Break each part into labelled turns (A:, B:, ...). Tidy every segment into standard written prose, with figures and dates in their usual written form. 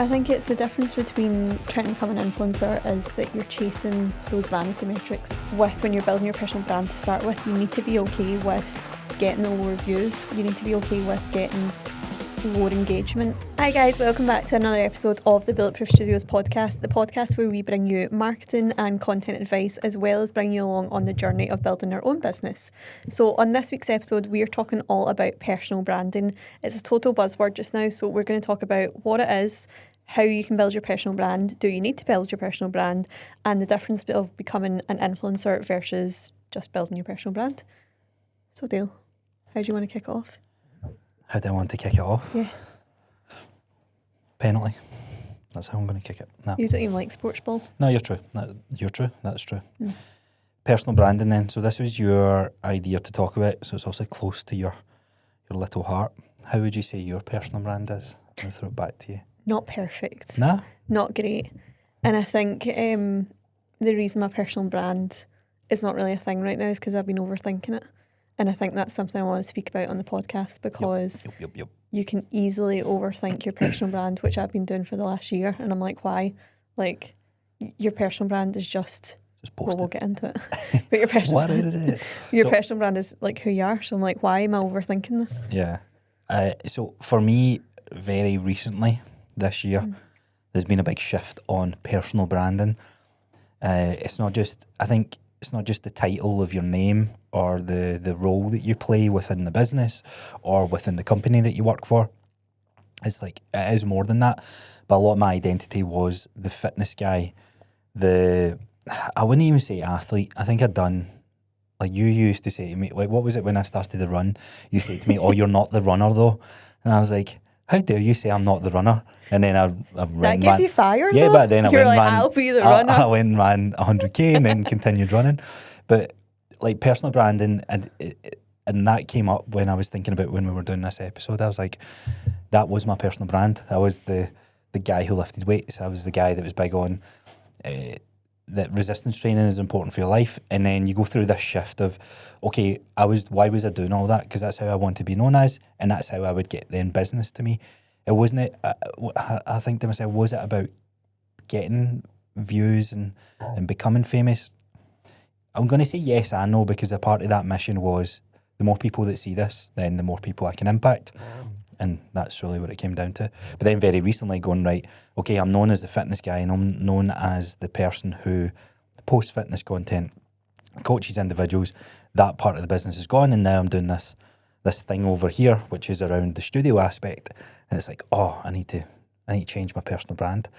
A: I think it's the difference between trying to become an influencer is that you're chasing those vanity metrics. When you're building your personal brand to start with, you need to be okay with getting the low reviews. You need to be okay with getting lower engagement. Hi guys, welcome back to another episode of the Bulletproof Studios podcast, the podcast where we bring you marketing and content advice as well as bring you along on the journey of building our own business. So on this week's episode, we are talking all about personal branding. It's a total buzzword just now, so we're going to talk about what it is, how you can build your personal brand, do you need to build your personal brand, and the difference of becoming an influencer versus just building your personal brand. So Dale, how do you want to kick it off?
B: How do I want to kick it off?
A: Yeah.
B: Penalty. That's how I'm going to kick it. No.
A: You don't even like sports ball?
B: No, you're true. You're true. That's true. Personal branding then. So this was your idea to talk about. So it's also close to your little heart. How would you say your personal brand is? I'm going to throw it back to you.
A: Not perfect.
B: Nah?
A: Not great. And I think the reason my personal brand is not really a thing right now is because I've been overthinking it. And I think that's something I want to speak about on the podcast because
B: Yep.
A: you can easily overthink your personal brand, which I've been doing for the last year. And I'm like, why? Like, your personal brand is just
B: post
A: well, we'll
B: it.
A: get into it. But your personal
B: What is it?
A: your personal brand is like who you are. So I'm like, why am I overthinking this?
B: Yeah. So for me, very recently this year, there's been a big shift on personal branding. It's not just the title of your name or the role that you play within the business or within the company that you work for. It's like, it is more than that. But a lot of my identity was the fitness guy. I wouldn't even say athlete. I think I'd done, like you used to say to me, like, what was it when I started to run? You say to me, oh, you're not the runner though. And I was like, how dare you say I'm not the runner? And then I
A: That gave you fire,
B: yeah,
A: though?
B: but then
A: You're like, I'll be the runner.
B: I went and ran 100k and then continued running. But like personal branding, and that came up when I was thinking about when we were doing this episode. I was like, that was my personal brand. I was the guy who lifted weights. I was the guy that was big on that resistance training is important for your life. And then you go through this shift of, okay, why was I doing all that? Because that's how I want to be known as, and that's how I would get then business to me. It wasn't it. I think to myself, was it about getting views and becoming famous? I'm going to say yes and no, because a part of that mission was the more people that see this, then the more people I can impact. And that's really what it came down to. But then very recently going, right, okay, I'm known as the fitness guy and I'm known as the person who posts fitness content, coaches individuals. That part of the business is gone, and now I'm doing this thing over here, which is around the studio aspect. And it's like, oh, I need to change my personal brand.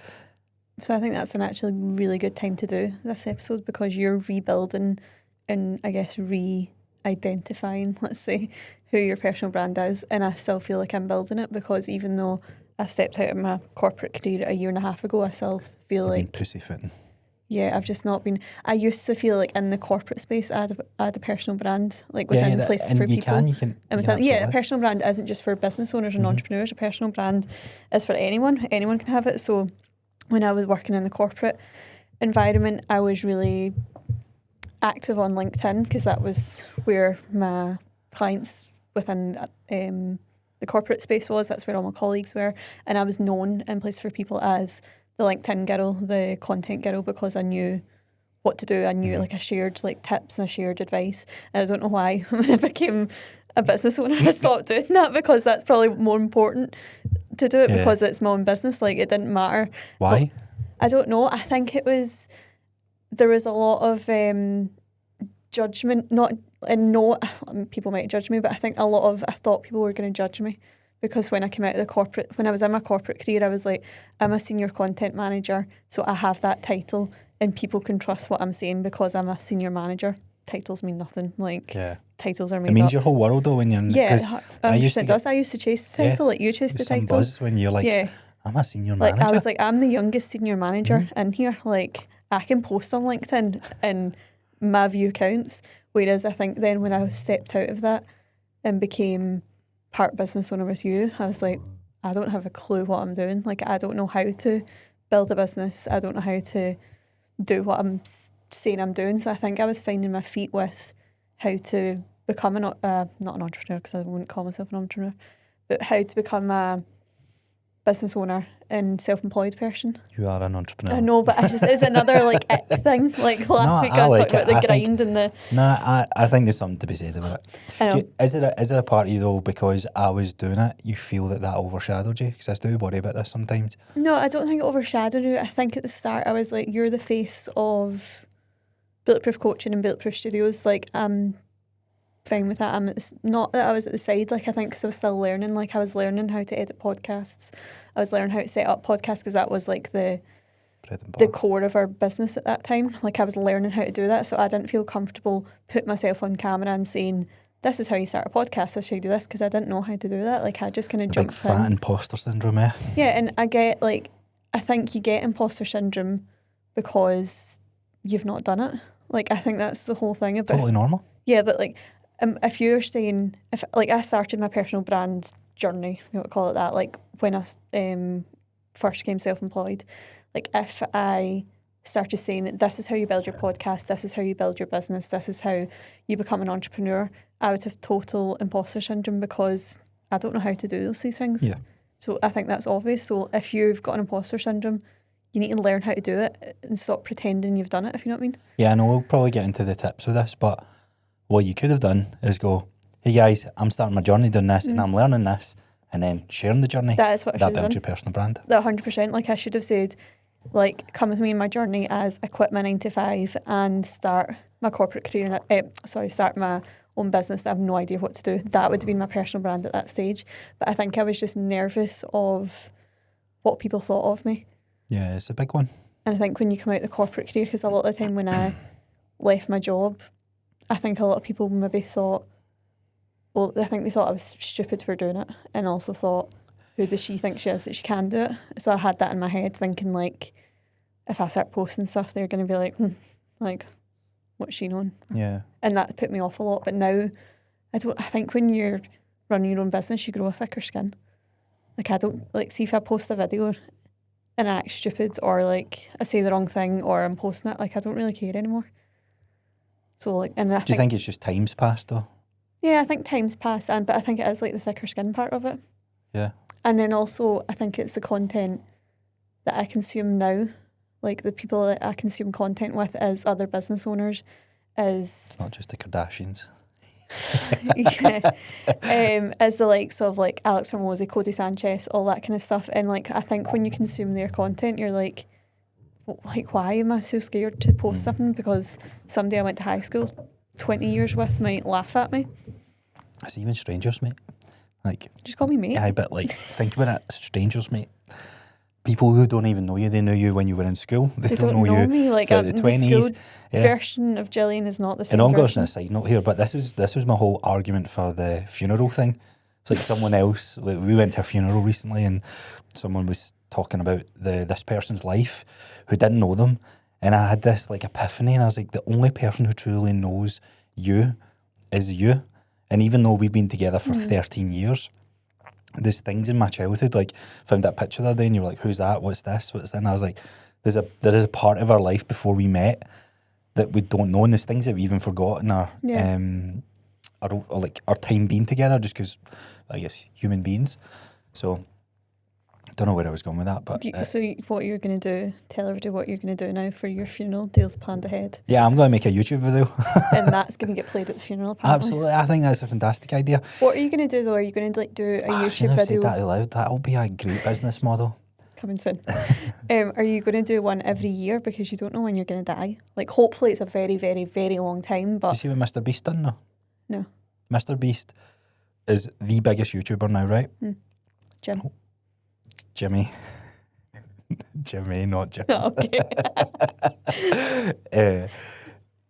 A: So I think that's an actually really good time to do this episode because you're rebuilding and I guess re-identifying, let's say, who your personal brand is. And I still feel like I'm building it because even though I stepped out of my corporate career a year and a half ago, I still feel
B: You've
A: like...
B: been pussyfooting.
A: Yeah, I've just not been... I used to feel like in the corporate space, I had a personal brand, like within places for people.
B: You can
A: a personal brand isn't just for business owners and entrepreneurs. A personal brand is for anyone. Anyone can have it. So when I was working in the corporate environment, I was really active on LinkedIn because that was where my clients within the corporate space was. That's where all my colleagues were. And I was known in places for people as the LinkedIn girl, the content girl, because I knew what to do. I knew, like, I shared like tips and I shared advice. And I don't know why when I became a business owner, I stopped doing that because that's probably more important to do it because it's my own business. Like, it didn't matter.
B: Why?
A: But I don't know. I think there was a lot of judgment, people might judge me, but I think I thought people were going to judge me. Because when I came out of when I was in my corporate career, I was like, I'm a senior content manager, so I have that title and people can trust what I'm saying because I'm a senior manager. Titles mean nothing. Like, titles are made up.
B: It means your whole world though when you're in it.
A: Yeah, I used to chase the title, like you chased the title.
B: Some buzz when you're like, I'm a senior
A: like,
B: manager.
A: I was like, I'm the youngest senior manager in here. Like, I can post on LinkedIn and my view counts. Whereas I think then when I stepped out of that and became part business owner with you, I was like, I don't have a clue what I'm doing. Like, I don't know how to build a business. I don't know how to do what I'm saying I'm doing. So I think I was finding my feet with how to become not an entrepreneur, because I wouldn't call myself an entrepreneur, but how to become a business owner and self-employed person.
B: You are an entrepreneur.
A: I know, but it's another like ick thing. Like last week I was talking about the grind and the...
B: I think there's something to be said about it.
A: I know.
B: Is there a part of you though, because I was doing it, you feel that overshadowed you? Because I do worry about this sometimes.
A: No, I don't think it overshadowed you. I think at the start I was like, you're the face of Bulletproof Coaching and Bulletproof Studios. Like, I'm fine with that. Not that I was at the side, like, I think because I was still learning. Like, I was learning how to edit podcasts. I was learning how to set up podcasts because that was like the core of our business at that time. Like, I was learning how to do that, so I didn't feel comfortable putting myself on camera and saying, this is how you start a podcast, this is how you do this, because I didn't know how to do that. Like, I just kind of jumped
B: big fat imposter syndrome, eh?
A: Yeah, and I think you get imposter syndrome because you've not done it. Like, I think that's the whole thing about...
B: Totally normal.
A: Yeah, but like, if you're saying... If like, I started my personal brand journey, you want to call it that, like, when I first became self-employed. Like, if I started saying, this is how you build your podcast, this is how you build your business, this is how you become an entrepreneur, I would have total imposter syndrome because I don't know how to do those things.
B: Yeah.
A: So I think that's obvious. So if you've got an imposter syndrome, you need to learn how to do it and stop pretending you've done it, if you know what I mean.
B: Yeah, I know we'll probably get into the tips of this, but what you could have done is go, hey guys, I'm starting my journey doing this and I'm learning this, and then sharing the journey.
A: That is what I should have done.
B: That builds your personal brand.
A: That 100%. Like, I should have said, like, come with me in my journey as I quit my 9 to 5 and start my corporate career, start my own business that I have no idea what to do. That would have been my personal brand at that stage. But I think I was just nervous of what people thought of me.
B: Yeah, it's a big one.
A: And I think when you come out the corporate career, because a lot of the time when I left my job, I think a lot of people maybe thought, well, I think they thought I was stupid for doing it, and also thought, who does she think she is that she can do it? So I had that in my head, thinking like, if I start posting stuff, they're going to be like, like, what's she known?
B: Yeah.
A: And that put me off a lot. But now, I think when you're running your own business, you grow a thicker skin. Like, I don't, like, see if I post a video and I act stupid, or like I say the wrong thing, or I'm posting it, like, I don't really care anymore. So like, and
B: Do you think it's just time's passed though?
A: Yeah, I think time's passed, but I think it is like the thicker skin part of it.
B: Yeah.
A: And then also, I think it's the content that I consume now. Like, the people that I consume content with as other business owners is...
B: It's not just the Kardashians.
A: Yeah. As the likes of like Alex Hormozy, Cody Sanchez, all that kind of stuff. And like, I think when you consume their content, you're like, why am I so scared to post something? Because somebody I went to high school 20 years with might laugh at me.
B: It's even strangers, mate. Like,
A: just call me mate.
B: Yeah, but like, think about it, strangers, mate. People who don't even know you, they knew you when you were in school. They don't know you
A: me. Like,
B: the 20s.
A: The version of Gillian is not the same.
B: And I'm going
A: version.
B: on a side note here, but this was my whole argument for the funeral thing. It's like someone else, we went to a funeral recently and someone was talking about this person's life who didn't know them. And I had this like epiphany, and I was like, the only person who truly knows you is you. And even though we've been together for 13 years, there's things in my childhood, like found that picture the other day and you were like, who's that? What's this? What's that? And I was like, there is a part of our life before we met that we don't know, and there's things that we even forgot in our time being together, just because, I guess, human beings. So, don't know where I was going with that, but...
A: what you're going to do, tell everybody what you're going to do now for your funeral, deals planned ahead.
B: Yeah, I'm going to make a YouTube video.
A: And that's going to get played at the funeral, apparently.
B: Absolutely, I think that's a fantastic idea.
A: What are you going to do though? Are you going to like do a YouTube
B: Said
A: video?
B: that out loud. That'll be a great business model.
A: Coming soon. Are you going to do one every year, because you don't know when you're going to die? Like, hopefully it's a very, very, very long time, but...
B: You see what Mr. Beast done now?
A: No.
B: Mr. Beast is the biggest YouTuber now, right? Jimmy, not Jimmy.
A: Oh, okay.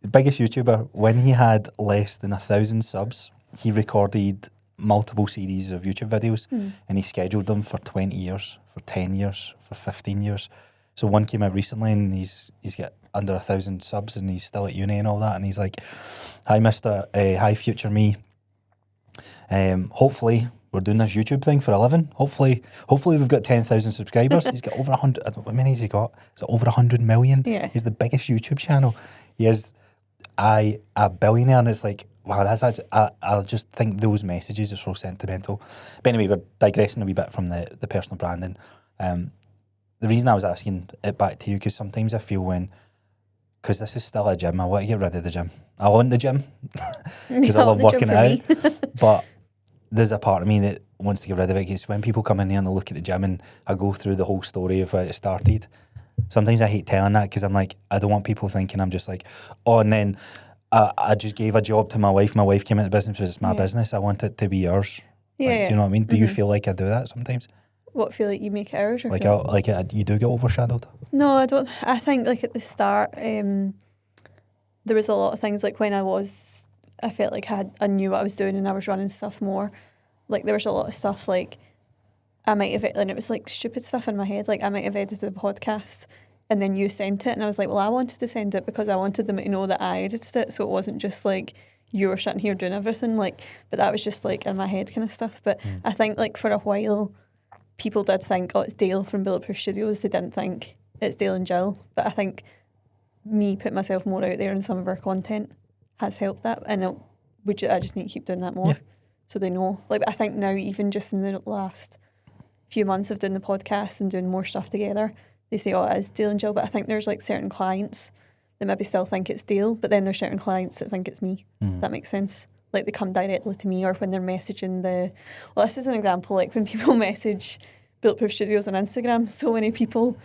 B: Biggest YouTuber, when he had less than 1,000 subs, he recorded multiple series of YouTube videos and he scheduled them for 20 years, for 10 years, for 15 years. So one came out recently and he's got under 1,000 subs and he's still at uni and all that, and he's like, hi future me. Hopefully we're doing this YouTube thing for a living. Hopefully we've got 10,000 subscribers. He's got over 100. I don't know how many has he got? Is it over 100 million?
A: Yeah.
B: He's the biggest YouTube channel. He is a billionaire, and it's like, wow, that's actually, I just think those messages are so sentimental. But anyway, we're digressing a wee bit from the personal branding. the reason I was asking it back to you, because sometimes I feel because this is still a gym, I want to get rid of the gym. I want the gym because I love working out, but there's a part of me that wants to get rid of it, because when people come in here and look at the gym and I go through the whole story of how it started, sometimes I hate telling that, because I'm like, I don't want people thinking I'm just like, oh, and then I just gave a job to my wife came into business because it's my business. I want it to be yours.
A: Yeah,
B: like, do you know what I mean? Do you feel like I do that sometimes?
A: What, feel like you make it ours? Or
B: Like,
A: feel
B: you do get overshadowed?
A: No, I don't. I think like at the start, there was a lot of things like when I felt like I knew what I was doing and I was running stuff more. Like there was a lot of stuff like I might have, and it was like stupid stuff in my head. Like I might have edited a podcast and then you sent it, and I was like, well, I wanted to send it because I wanted them to know that I edited it, so it wasn't just like you were sitting here doing everything. Like, but that was just like in my head kind of stuff. But I think like for a while, people did think, oh, it's Dale from Bulletproof Studios. They didn't think it's Dale and Jill. But I think me putting myself more out there in some of our content has helped that, and I just need to keep doing that more, so they know. Like I think now, even just in the last few months of doing the podcast and doing more stuff together, they say, oh, it is Dale and Jill. But I think there's like certain clients that maybe still think it's Dale, but then there's certain clients that think it's me. That makes sense. Like they come directly to me, or when they're messaging this is an example, like when people message Bulletproof Studios on Instagram, so many people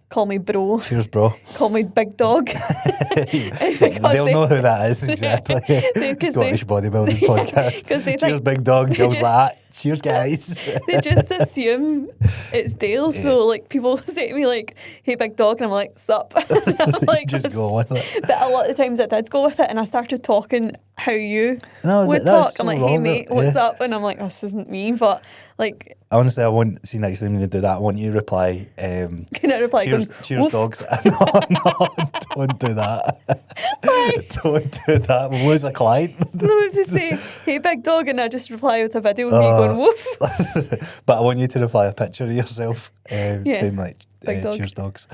A: call me bro.
B: Cheers, bro.
A: Call me big dog.
B: They'll know who that is, exactly. Scottish bodybuilding podcast.
A: Cheers,
B: think, big dog. Jill's like that. Cheers, guys.
A: They just assume it's Dale. So like people say to me like, hey, big dog, and I'm like, sup. I'm like,
B: just go with it.
A: But a lot of times I did go with it, and I started talking how you would talk.
B: So
A: I'm like, hey mate, what's up? And I'm like, this isn't me. But like,
B: honestly, I want see next time when they do that, I want you to reply.
A: Can I reply?
B: Cheers, dogs. No, don't do that.
A: Why?
B: Don't do that. We'll lose a client.
A: So I have to say, hey big dog, and I just reply with a video of me going woof.
B: But I want you to reply a picture of yourself saying like,
A: dog.
B: cheers, dogs.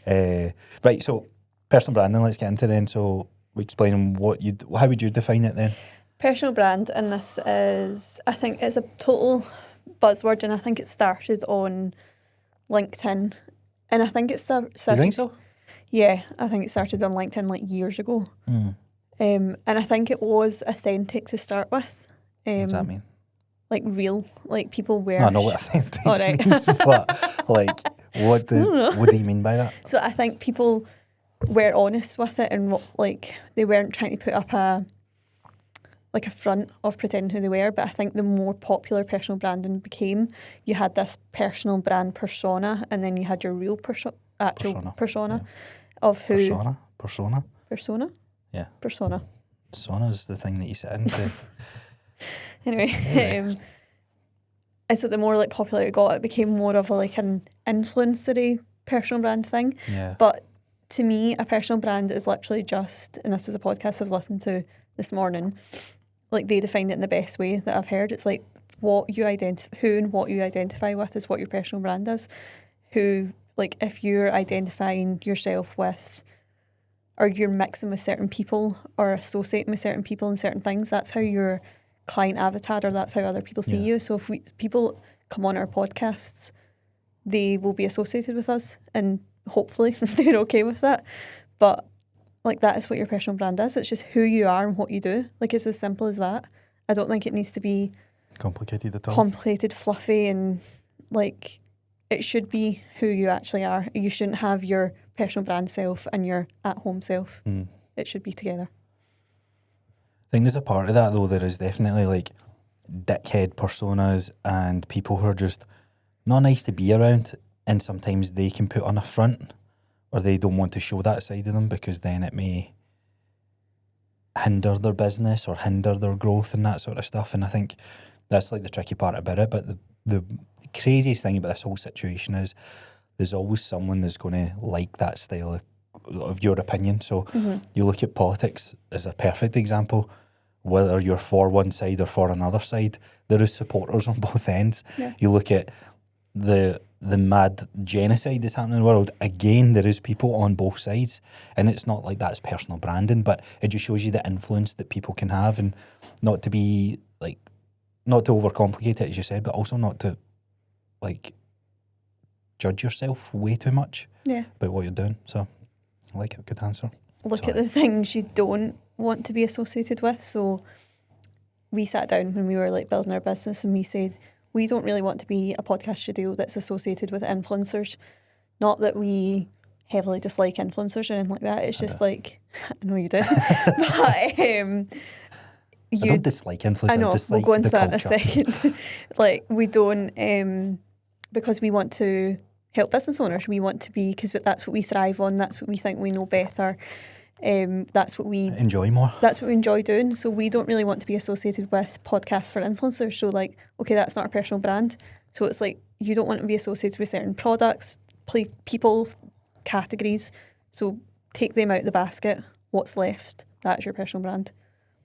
B: Right, so personal branding, let's get into then. So we explain how would you define it then?
A: Personal brand, and this is, I think it's a total buzzword, and I think it started on LinkedIn, and I think it started.
B: You think so?
A: Yeah, I think it started on LinkedIn like years ago. And I think it was authentic to start with.
B: What does that mean?
A: Like real, like people were.
B: I know what authentic means, but like, what do you mean by that?
A: So I think people were honest with it, and like they weren't trying to put up a front of pretending who they were. But I think the more popular personal branding became, you had this personal brand persona, and then you had your real persona of who. Persona?
B: Yeah.
A: Persona.
B: Persona is the thing that you sit into.
A: Anyway, and so the more like popular it got, it became more of an influencery personal brand thing.
B: Yeah.
A: But to me, a personal brand is literally just, and this was a podcast I was listening to this morning, like they defined it in the best way that I've heard. It's like who and what you identify with is what your personal brand is. Who, like if you're identifying yourself with, or you're mixing with certain people or associating with certain people and certain things, that's how your client avatar, or that's how other people see you. So if people come on our podcasts, they will be associated with us, and hopefully they're okay with that. But like that is what your personal brand is. It's just who you are and what you do. Like it's as simple as that. I don't think it needs to be
B: complicated at all.
A: Complicated, fluffy, and like it should be who you actually are. You shouldn't have your personal brand self and your at-home self. It should be together.
B: I think there's a part of that though. There is definitely like dickhead personas and people who are just not nice to be around, and sometimes they can put on a front, or they don't want to show that side of them because then it may hinder their business or hinder their growth and that sort of stuff. And I think that's like the tricky part about it. But the craziest thing about this whole situation is there's always someone that's going to like that style of your opinion. So you look at politics as a perfect example. Whether you're for one side or for another side, there is supporters on both ends. Yeah. You look at the mad genocide that's happening in the world. Again, there is people on both sides, and it's not like that's personal branding, but it just shows you the influence that people can have, and not to overcomplicate it, as you said, but also not to judge yourself way too much
A: Yeah.
B: about what you're doing. So I like it. Good answer.
A: Look at the things you don't want to be associated with. So we sat down when we were like building our business and we said, we don't really want to be a podcast studio that's associated with influencers. Not that we heavily dislike influencers or anything like that. It's just like, I know you do. But
B: I don't dislike influencers.
A: I know,
B: I dislike
A: we'll go into
B: the
A: that
B: culture.
A: in a second. Like, we don't, because we want to help business owners. We want to be, because that's what we thrive on. That's what we think we know better. That's what we
B: enjoy more.
A: That's what we enjoy doing. So we don't really want to be associated with podcasts for influencers. So like, okay, that's not our personal brand. So it's like, you don't want to be associated with certain products, people, categories. So take them out of the basket. What's left? That's your personal brand.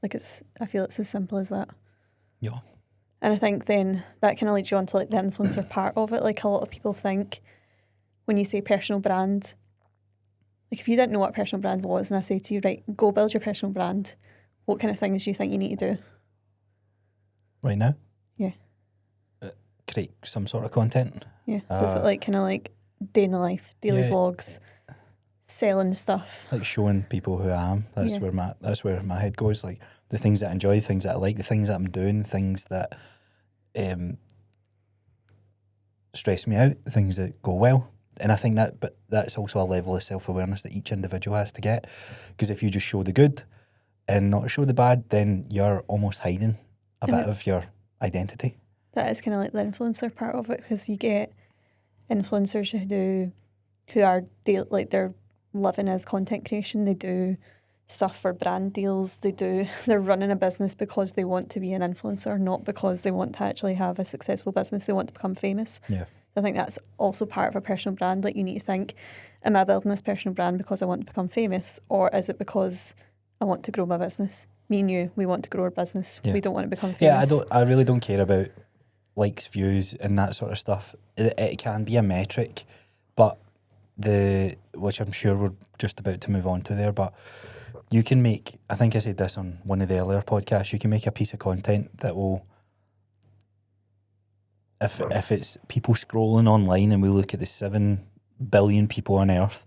A: Like, I feel it's as simple as that.
B: Yeah.
A: And I think then that kind of leads you on to like the influencer part of it. Like, a lot of people think when you say personal brand, like if you didn't know what a personal brand was and I say to you, right, go build your personal brand, what kind of things do you think you need to do?
B: Right now?
A: Yeah.
B: Create some sort of content.
A: Yeah. So it's like kind of like day in the life, daily vlogs, selling stuff.
B: Like showing people who I am. That's where my head goes. Like the things that I enjoy, things that I like, the things that I'm doing, things that stress me out, things that go well. And I think but that's also a level of self-awareness that each individual has to get. Because if you just show the good and not show the bad, then you're almost hiding a bit of your identity.
A: That is kind of like the influencer part of it, because you get influencers who are they're living as content creation. They do stuff for brand deals. They're running a business because they want to be an influencer, not because they want to actually have a successful business. They want to become famous.
B: Yeah.
A: I think that's also part of a personal brand. Like, you need to think, am I building this personal brand because I want to become famous, or is it because I want to grow my business? Me and you, we want to grow our business. Yeah. We don't want to become famous.
B: Yeah, I really don't care about likes, views, and that sort of stuff. It can be a metric, but which I'm sure we're just about to move on to there, but you can make, I think I said this on one of the earlier podcasts, you can make a piece of content that will, if it's people scrolling online and we look at the 7 billion people on earth,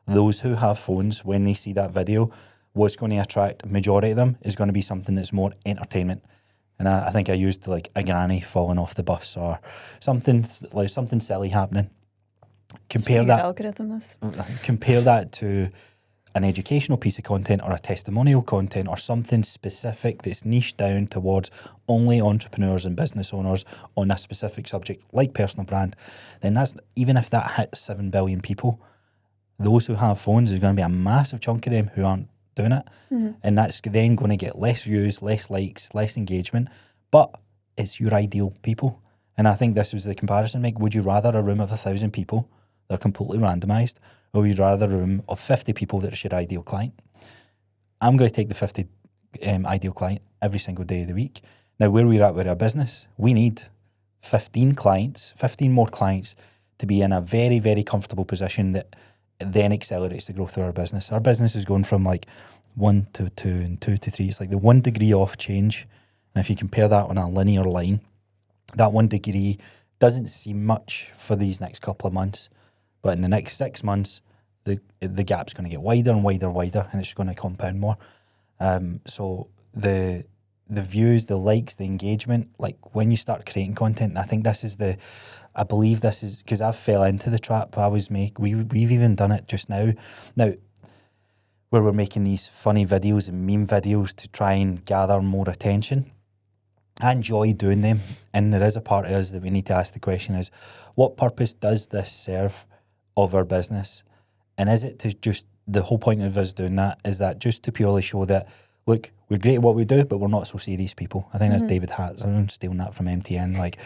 B: those who have phones, when they see that video, what's going to attract majority of them is going to be something that's more entertainment. And I think I used like a granny falling off the bus or something silly happening. Compare that to an educational piece of content or a testimonial content or something specific that's niched down towards only entrepreneurs and business owners on a specific subject like personal brand. Then that's, even if that hits 7 billion people, those who have phones, there's going to be a massive chunk of them who aren't doing it. Mm-hmm. And that's then going to get less views, less likes, less engagement, but it's your ideal people. And I think this was the comparison, Meg. Would you rather a room of 1,000 people that are completely randomised, or would you rather a room of 50 people that is your ideal client? I'm going to take the 50 ideal client every single day of the week. Now, where we're at with our business, we need 15 more clients to be in a very, very comfortable position that then accelerates the growth of our business. Our business is going from like 1 to 2 and 2 to 3. It's like the 1 degree off change. And if you compare that on a linear line, that 1 degree doesn't seem much for these next couple of months. But in the next 6 months, the gap's going to get wider and wider and wider, and it's going to compound more. So the views, the likes, the engagement, like when you start creating content, I think I believe this is, because I've fell into the trap we've even done it just now, where we're making these funny videos and meme videos to try and gather more attention. I enjoy doing them, and there is a part of us that we need to ask the question is, what purpose does this serve of our business? And is it to just, the whole point of us doing that, is that just to purely show that, look, we're great at what we do, but we're not so serious people. I think that's David Hatch. I'm stealing that from MTN, like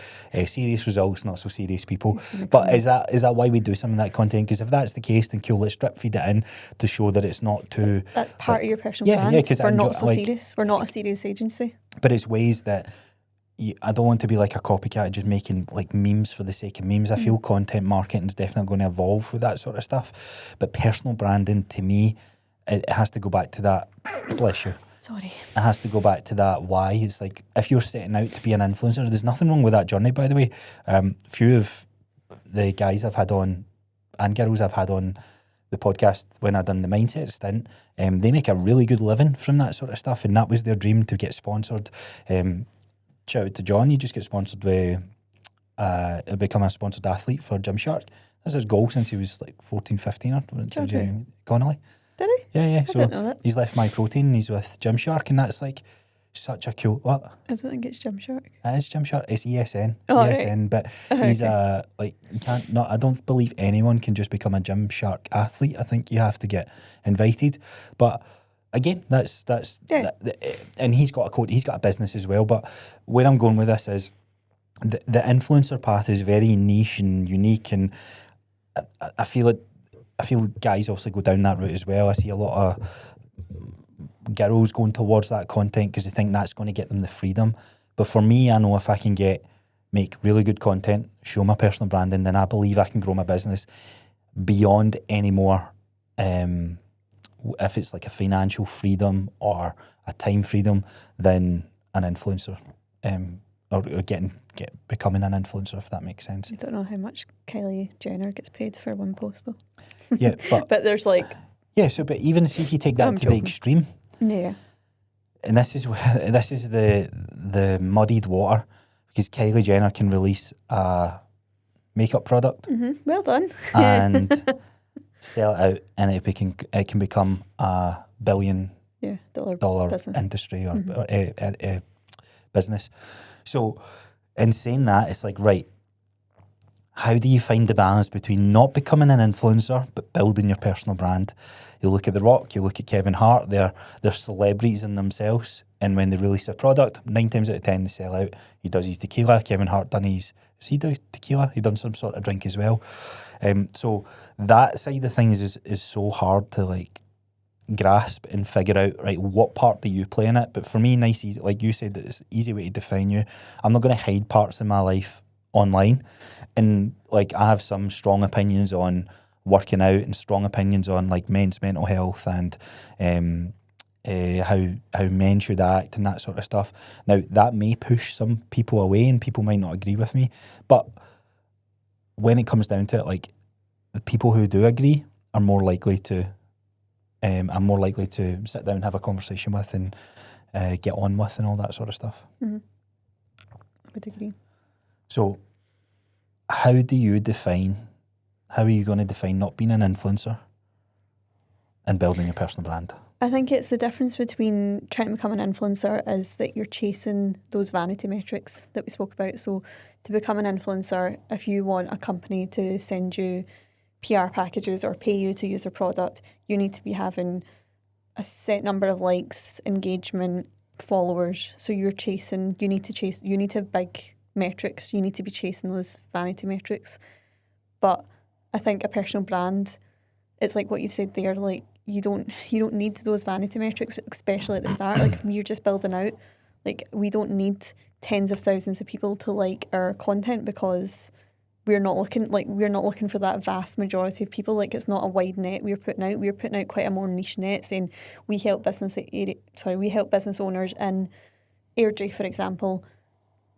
B: serious results, not so serious people. But is that why we do some of that content? Because if that's the case, then cool, let's strip feed it in to show that it's not too...
A: That's part of your personal brand. Yeah, because we're not so serious. We're not a serious agency.
B: But it's ways that I don't want to be like a copycat, just making like memes for the sake of memes. I feel content marketing is definitely going to evolve with that sort of stuff. But personal branding, to me, it has to go back to that. Bless you.
A: Sorry.
B: It has to go back to that why. It's like, if you're setting out to be an influencer, there's nothing wrong with that journey, by the way. Few of the guys I've had on and girls I've had on the podcast when I done the mindset stint, they make a really good living from that sort of stuff, and that was their dream, to get sponsored. Shout out to John, he just got sponsored with become a sponsored athlete for Gymshark. That's his goal since he was like 14, 15 or Connolly.
A: Did he?
B: Yeah.
A: I didn't know that.
B: He's left My Protein, he's with Gymshark, and that's like such a cool, what?
A: I don't think it's Gymshark.
B: It is Gymshark, it's ESN.
A: Oh,
B: ESN,
A: right.
B: but he's like, you can't, not, I don't believe anyone can just become a Gymshark athlete. I think you have to get invited. But again, that's and he's got a business as well. But where I'm going with this is the influencer path is very niche and unique, and I feel guys obviously go down that route as well. I see a lot of girls going towards that content because they think that's going to get them the freedom. But for me, I know if I can make really good content, show my personal branding, then I believe I can grow my business beyond any more. If it's like a financial freedom or a time freedom, than an influencer, or becoming an influencer, if that makes sense.
A: I don't know how much Kylie Jenner gets paid for one post though.
B: Yeah,
A: but there's like,
B: yeah. So, but even if you take that to the extreme,
A: yeah.
B: And this is the muddied water, because Kylie Jenner can release a makeup product,
A: well done,
B: and sell it out, and it can become a $1 billion dollar
A: business.
B: industry or business. So, in saying that, it's like, right, how do you find the balance between not becoming an influencer but building your personal brand? You look at The Rock, you look at Kevin Hart, they're celebrities in themselves, and when they release a product, 9 times out of 10 they sell out. He does his tequila, Kevin Hart done his, does he do tequila? He done some sort of drink as well. So that side of things is so hard to like grasp and figure out, right, what part do you play in it? But for me, nice, easy, like you said, it's an easy way to define you. I'm not going to hide parts of my life online, and like I have some strong opinions on working out and strong opinions on like men's mental health and how men should act and that sort of stuff. Now that may push some people away and people might not agree with me, but when it comes down to it, like the people who do agree are more likely to sit down and have a conversation with and get on with and all that sort of stuff.
A: I would agree.
B: So how are you going to define not being an influencer and building your personal brand?
A: I think it's the difference between trying to become an influencer is that you're chasing those vanity metrics that we spoke about. So to become an influencer, if you want a company to send you PR packages or pay you to use their product, you need to be having a set number of likes, engagement, followers. So you need to have big metrics. You need to be chasing those vanity metrics. But I think a personal brand, it's like what you've said there, like you don't need those vanity metrics, especially at the start. Like if you're just building out, like we don't need tens of thousands of people to like our content, because we're not looking for that vast majority of people. Like it's not a wide net we're putting out quite a more niche net, saying we help business owners in Airdrie, for example,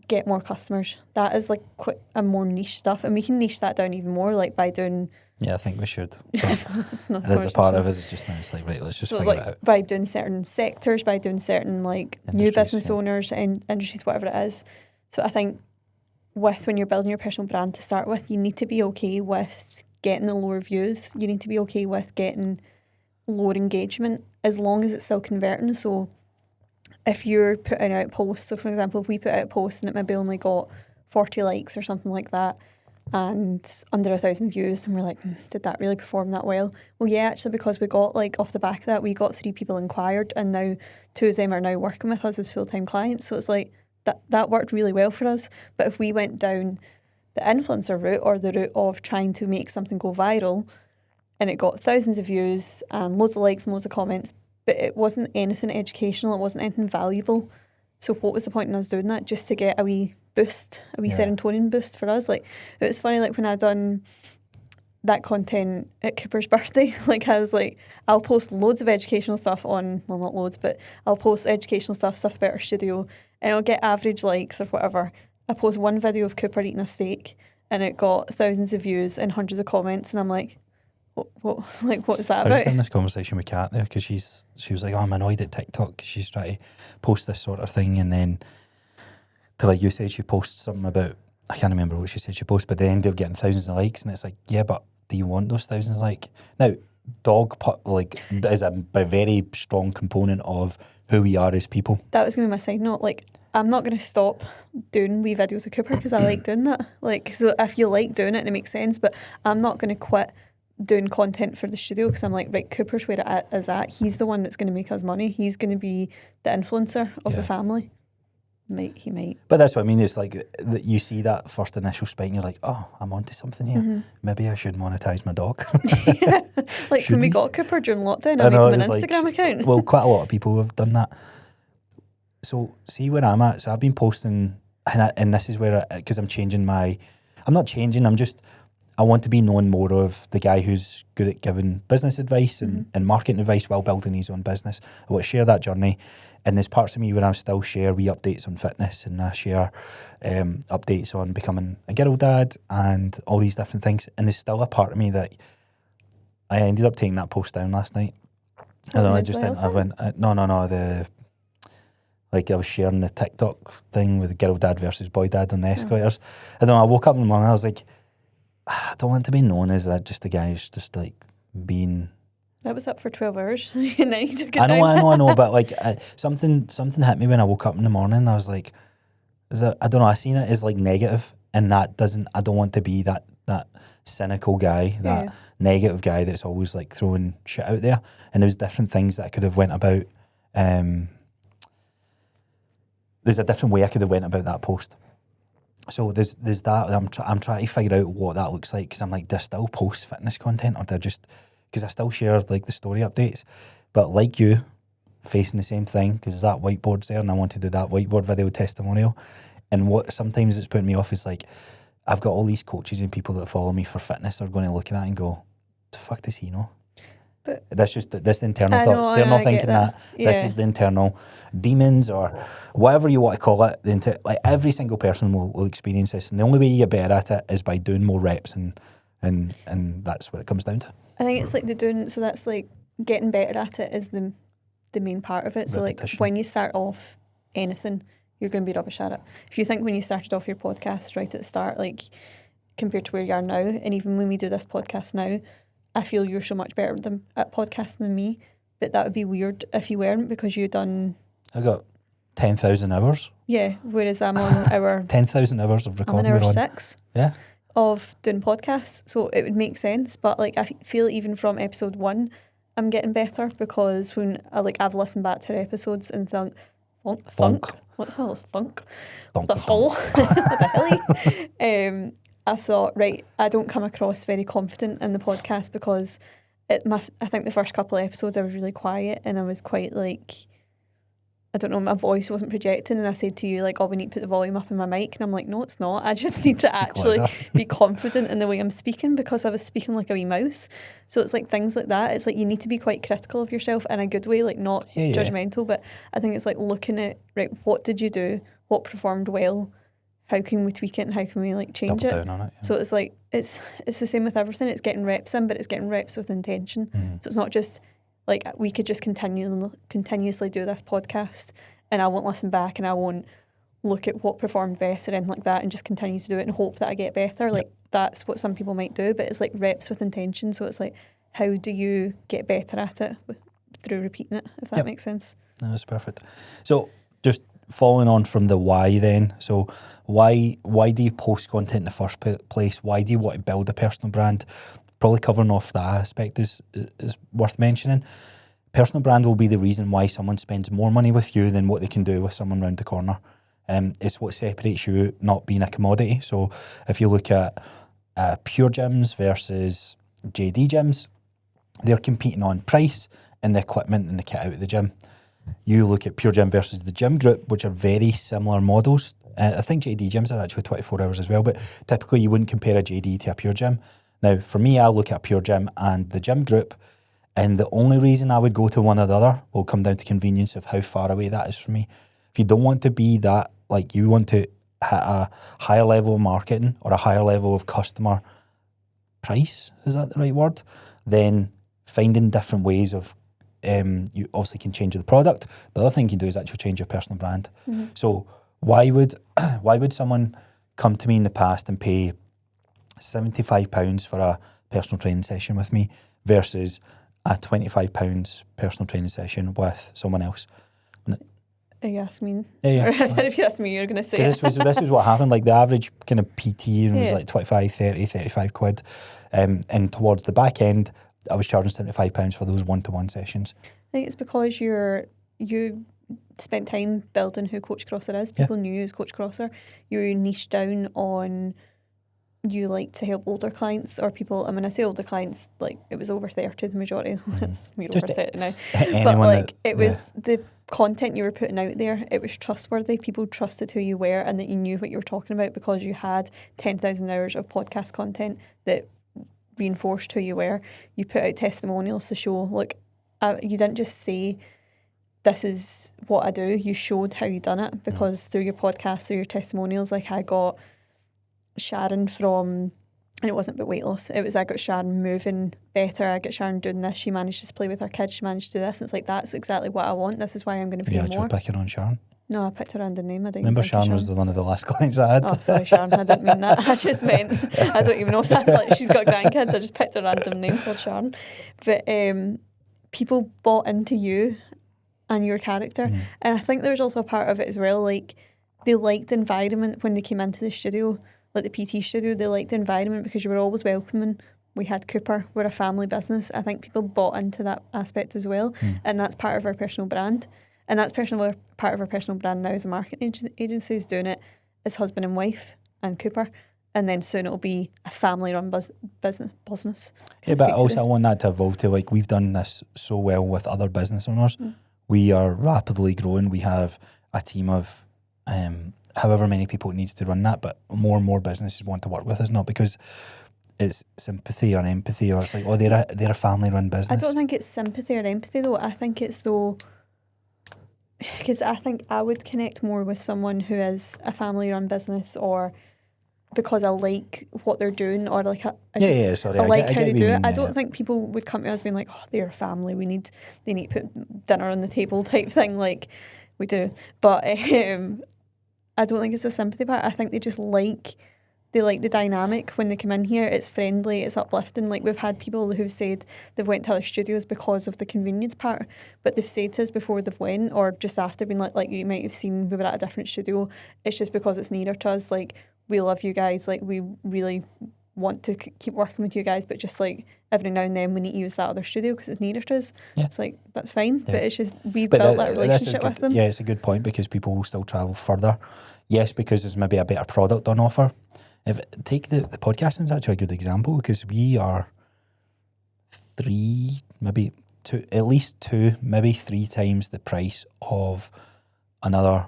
A: get more customers. That is like quite a more niche stuff, and we can niche that down even more, like by doing.
B: Yeah, I think we should.
A: It's not
B: there's a part of us just now. It's like, right, let's just figure it out.
A: By doing certain sectors, by doing certain like
B: Industries,
A: new business owners and industries, whatever it is. So I think when you're building your personal brand to start with, you need to be okay with getting the lower views. You need to be okay with getting lower engagement, as long as it's still converting. So if you're putting out posts, so for example, if we put out a post and it maybe only got 40 likes or something like that, and under 1,000 views, and we're like, did that really perform that well? Well, yeah, actually, because we got like off the back of that, we got 3 people inquired, and now 2 of them are now working with us as full-time clients. So it's like that worked really well for us. But if we went down the influencer route, or the route of trying to make something go viral, and it got thousands of views and loads of likes and loads of comments, but it wasn't anything educational, it wasn't anything valuable. So what was the point in us doing that? Just to get a wee boost, serotonin boost for us. Like it was funny, like when I done that content at Cooper's birthday, like I was like, I'll post loads of educational stuff on, well not loads, but I'll post educational stuff about our studio, and I'll get average likes or whatever. I post one video of Cooper eating a steak and it got thousands of views and hundreds of comments, and I'm like, what like, what is that
B: I was
A: about?
B: just having this conversation with Kat there because she was like, oh, I'm annoyed at TikTok because she's trying to post this sort of thing, and then to like you said, she posts something about, I can't remember what she said she posted, but they end up getting thousands of likes, and it's like, yeah, but do you want those thousands of like now? Like is a very strong component of who we are as people.
A: That was gonna be my side note. Like, I'm not gonna stop doing wee videos of Cooper because I like doing that. Like, so if you like doing it and it makes sense, but I'm not gonna quit doing content for the studio because I'm like, right, Cooper's where it is at. He's the one that's gonna make us money. He's gonna be the influencer of the family. He might.
B: But that's what I mean. It's like that you see that first initial spike and you're like, oh, I'm onto something here.
A: Mm-hmm.
B: Maybe I should monetize my dog.
A: Yeah. Like
B: Should
A: when we
B: we?
A: got Cooper during lockdown, I made him an Instagram account.
B: Well, quite a lot of people have done that. So see where I'm at. So I've been posting, and this is where, because I'm not changing, I want to be known more of the guy who's good at giving business advice and marketing advice while building his own business. I want to share that journey. And there's parts of me where I still share wee updates on fitness, and I share updates on becoming a girl dad and all these different things. And there's still a part of me that I ended up taking that post down last night. I don't know, I just didn't. I went, no. I was sharing the TikTok thing with the girl dad versus boy dad on the escalators. I don't know, I woke up in the morning, I was like, I don't want to be known as that, just a guy who's just like being...
A: I was up for 12 hours and then you took it
B: I
A: down.
B: know, but like something hit me when I woke up in the morning. I was like, I don't know, I seen it as like negative, and I don't want to be that cynical guy, that negative guy that's always like throwing shit out there. And there's different things that I could have went about. There's a different way I could have went about that post. So there's that. I'm trying to figure out what that looks like, because I'm like, do I still post fitness content, or do I just, because I still share like the story updates, but like you, facing the same thing, because that whiteboard's there and I want to do that whiteboard video testimonial. And what sometimes it's putting me off is like, I've got all these coaches and people that follow me for fitness are going to look at that and go, the fuck does he know? But that's the internal thoughts. They're not thinking that. Yeah. This is the internal demons, or whatever you want to call it. Like every single person will experience this, and the only way you get better at it is by doing more reps, and that's what it comes down to.
A: I think it's like so that's like getting better at it is the main part of it. So repetition. Like when you start off anything, you're going to be rubbish at it. If you think when you started off your podcast right at the start, like compared to where you are now, and even when we do this podcast now, I feel you're so much better at podcasting than me, but that would be weird if you weren't, because you've done...
B: I got 10,000 hours.
A: Yeah, whereas I'm on our...
B: 10,000 hours of recording.
A: I'm on hour 6
B: yeah.
A: of doing podcasts, so it would make sense. But like I feel even from episode 1, I'm getting better, because when I've listened back to her episodes and thunk. What the hell is thunk? What the hell? What the hell? I thought, right, I don't come across very confident in the podcast, because I think the first couple of episodes I was really quiet, and I was quite like, I don't know, my voice wasn't projecting, and I said to you, like, oh, we need to put the volume up in my mic, and I'm like, no, it's not. I just need to actually be confident in the way I'm speaking, because I was speaking like a wee mouse. So it's like things like that. It's like you need to be quite critical of yourself in a good way, like not judgmental, but I think it's like looking at, right, what did you do? What performed well? How can we tweak it, and how can we like change
B: Double down on it. Yeah.
A: So it's like it's the same with everything. It's getting reps in, but it's getting reps with intention. So it's not just like we could just continuously do this podcast, and I won't listen back, and I won't look at what performed best or anything like that, and just continue to do it and hope that I get better. Like that's what some people might do, but it's like reps with intention. So it's like, how do you get better at it through repeating it? If that makes sense.
B: No, that's perfect. So just following on from the why then, so why do you post content in the first place? Why do you want to build a personal brand? Probably covering off that aspect is worth mentioning. Personal brand will be the reason why someone spends more money with you than what they can do with someone round the corner. It's what separates you, not being a commodity. So if you look at Pure Gyms versus JD Gyms, they're competing on price and the equipment and the kit out of the gym. You look at Pure Gym versus the Gym Group, which are very similar models. I think JD Gyms are actually 24 hours as well, but typically you wouldn't compare a JD to a Pure Gym. Now, for me, I look at Pure Gym and the Gym Group, and the only reason I would go to one or the other will come down to convenience of how far away that is from me. If you don't want to be that, like you want to hit a higher level of marketing or a higher level of customer price, is that the right word? Then finding different ways of, you obviously can change the product, but the other thing you can do is actually change your personal brand. So why would someone come to me in the past and pay £75 for a personal training session with me versus a £25 personal training session with someone else?
A: Are you asking me?
B: Yeah.
A: Or I said if you asked me, you're going to say it.
B: This was what happened. Like the average kind of PT was
A: Yeah.
B: like 25, 30, 35 quid. And towards the back end, I was charging £75 for those one-to-one sessions.
A: I think it's because you spent time building who Coach Crosser is. People knew you as Coach Crosser. You're niched down on, you like to help older clients or people, and when I say older clients, like it was over 30, the majority. We're over 30 now. But like it was the content you were putting out there, it was trustworthy. People trusted who you were and that you knew what you were talking about because you had 10,000 hours of podcast content that reinforced who you were. You put out testimonials to show, look, you didn't just say, this is what I do. You showed how you done it because through your podcast, through your testimonials, like I got Sharon from, and it wasn't about weight loss, it was I got Sharon moving better, I got Sharon doing this, she managed to play with her kids, she managed to do this, and it's like, that's exactly what I want, this is why I'm going to pay more.
B: Are you actually picking on Sharon?
A: No, I picked a random name. I didn't
B: remember Sharon was one of the last clients I had.
A: Oh, sorry, Sharon, I didn't mean that. I just meant, I don't even know if that, like, she's got grandkids, I just picked a random name called Sharon. But people bought into you and your character. And I think there's also a part of it as well, like, they liked the environment when they came into the studio, like the PT studio, they liked the environment because you were always welcoming. We had Cooper, we're a family business. I think people bought into that aspect as well. And that's part of our personal brand. And that's part of our personal brand now as a marketing agency, is doing it as husband and wife and Cooper. And then soon it'll be a family-run business.
B: Yeah, but also I want that to evolve to, like, we've done this so well with other business owners. We are rapidly growing. We have a team of however many people it needs to run that, but more and more businesses want to work with us, not because it's sympathy or empathy or it's like, oh, they're a family-run business.
A: I don't think it's sympathy or empathy though. I think it's though, because I think I would connect more with someone who is a family-run business, or because I like what they're doing, or like I like how they do it. I don't think people would come to us being like, oh, they're a family, they need to put dinner on the table type thing, like we do. But I don't think it's the sympathy part. I think they just like the dynamic when they come in here. It's friendly, it's uplifting. Like, we've had people who've said they've went to other studios because of the convenience part, but they've said to us before they've went, or just after, being like you might have seen, we were at a different studio, it's just because it's nearer to us. Like, we love you guys, like we really want to keep working with you guys, but just like every now and then we need to use that other studio because it's nearer to us. It's like, that's fine, but it's just we've built that relationship with them.
B: Yeah, it's a good point, because people will still travel further. Yes, because there's maybe a better product on offer. If take the podcasting is actually a good example, because we are at least two, maybe three times the price of another